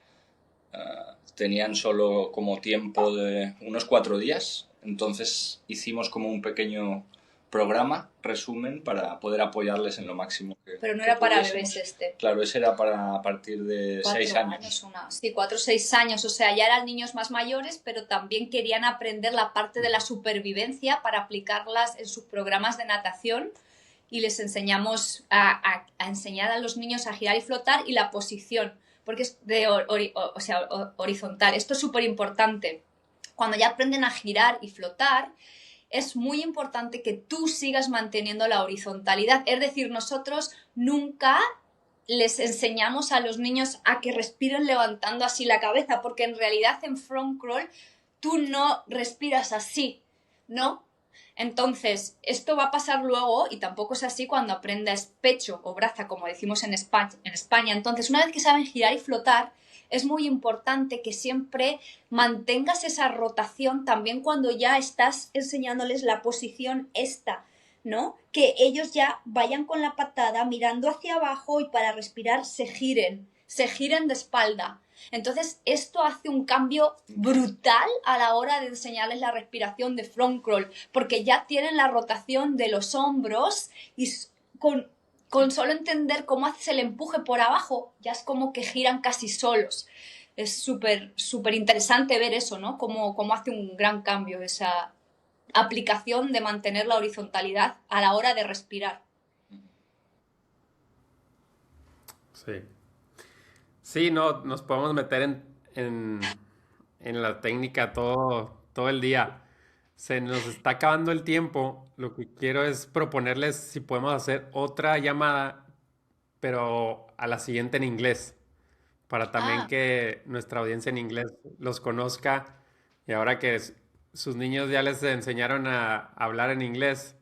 Tenían solo como tiempo de unos 4 días. Entonces hicimos como un pequeño programa, resumen, para poder apoyarles en lo máximo Pero no que era para pudiésemos. bebés este. Claro, ese era para a partir de 6 años. Sí, 4 o 6 años, o sea, ya eran niños más mayores, pero también querían aprender la parte de la supervivencia para aplicarlas en sus programas de natación y les enseñamos a enseñar a los niños a girar y flotar y la posición, porque es de horizontal. Esto es súper importante. Cuando ya aprenden a girar y flotar, es muy importante que tú sigas manteniendo la horizontalidad. Es decir, nosotros nunca les enseñamos a los niños a que respiren levantando así la cabeza, porque en realidad en front crawl tú no respiras así, ¿no? Entonces, esto va a pasar luego y tampoco es así cuando aprendas pecho o braza, como decimos en España. Entonces, una vez que saben girar y flotar, es muy importante que siempre mantengas esa rotación también cuando ya estás enseñándoles la posición esta, ¿no? Que ellos ya vayan con la patada mirando hacia abajo y para respirar se giren de espalda. Entonces, esto hace un cambio brutal a la hora de enseñarles la respiración de front crawl, porque ya tienen la rotación de los hombros y con solo entender cómo haces el empuje por abajo, ya es como que giran casi solos. Es súper, súper interesante ver eso, ¿no? Cómo hace un gran cambio esa aplicación de mantener la horizontalidad a la hora de respirar. Sí. Sí, no, nos podemos meter en la técnica todo el día. Se nos está acabando el tiempo. Lo que quiero es proponerles si podemos hacer otra llamada, pero a la siguiente en inglés, para también Ah, que nuestra audiencia en inglés los conozca. Y ahora que sus niños ya les enseñaron a hablar en inglés,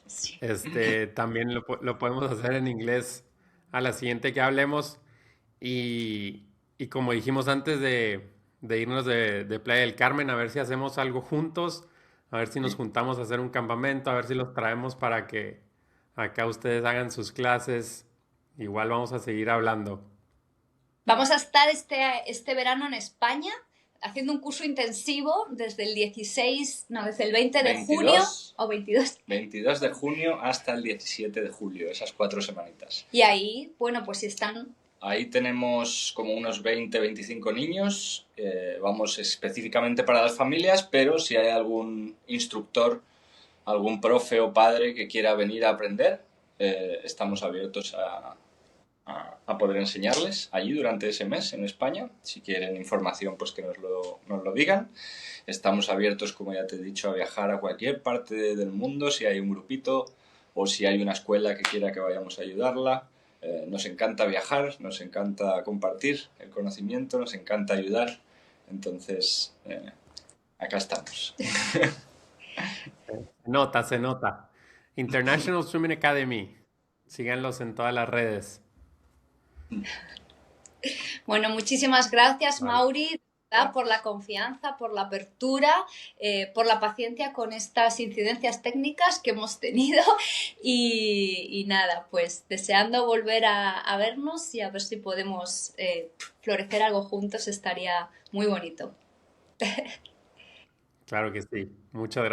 sí. también lo podemos hacer en inglés a la siguiente que hablemos. Y como dijimos antes de irnos de Playa del Carmen, a ver si hacemos algo juntos, a ver si nos Sí. juntamos a hacer un campamento, a ver si los traemos para que acá ustedes hagan sus clases. Igual vamos a seguir hablando. Vamos a estar este verano en España haciendo un curso intensivo desde desde el 20 de junio 22, o 22. 22 de junio hasta el 17 de julio, esas 4 semanitas. Y ahí, bueno, pues si están. Ahí tenemos como unos 20-25 niños. Vamos específicamente para las familias, pero si hay algún instructor, algún profe o padre que quiera venir a aprender, estamos abiertos a poder enseñarles allí durante ese mes en España. Si quieren información, pues que nos lo digan. Estamos abiertos, como ya te he dicho, a viajar a cualquier parte del mundo, si hay un grupito o si hay una escuela que quiera que vayamos a ayudarla. Nos encanta viajar, nos encanta compartir el conocimiento, nos encanta ayudar. Entonces, acá estamos. Se nota. International Swimming Academy. Síganlos en todas las redes. Bueno, muchísimas gracias, Vale. Mauri, ¿verdad? Por la confianza, por la apertura, por la paciencia con estas incidencias técnicas que hemos tenido y nada, pues deseando volver a vernos y a ver si podemos florecer algo juntos, estaría muy bonito. Claro que sí. Muchas gracias.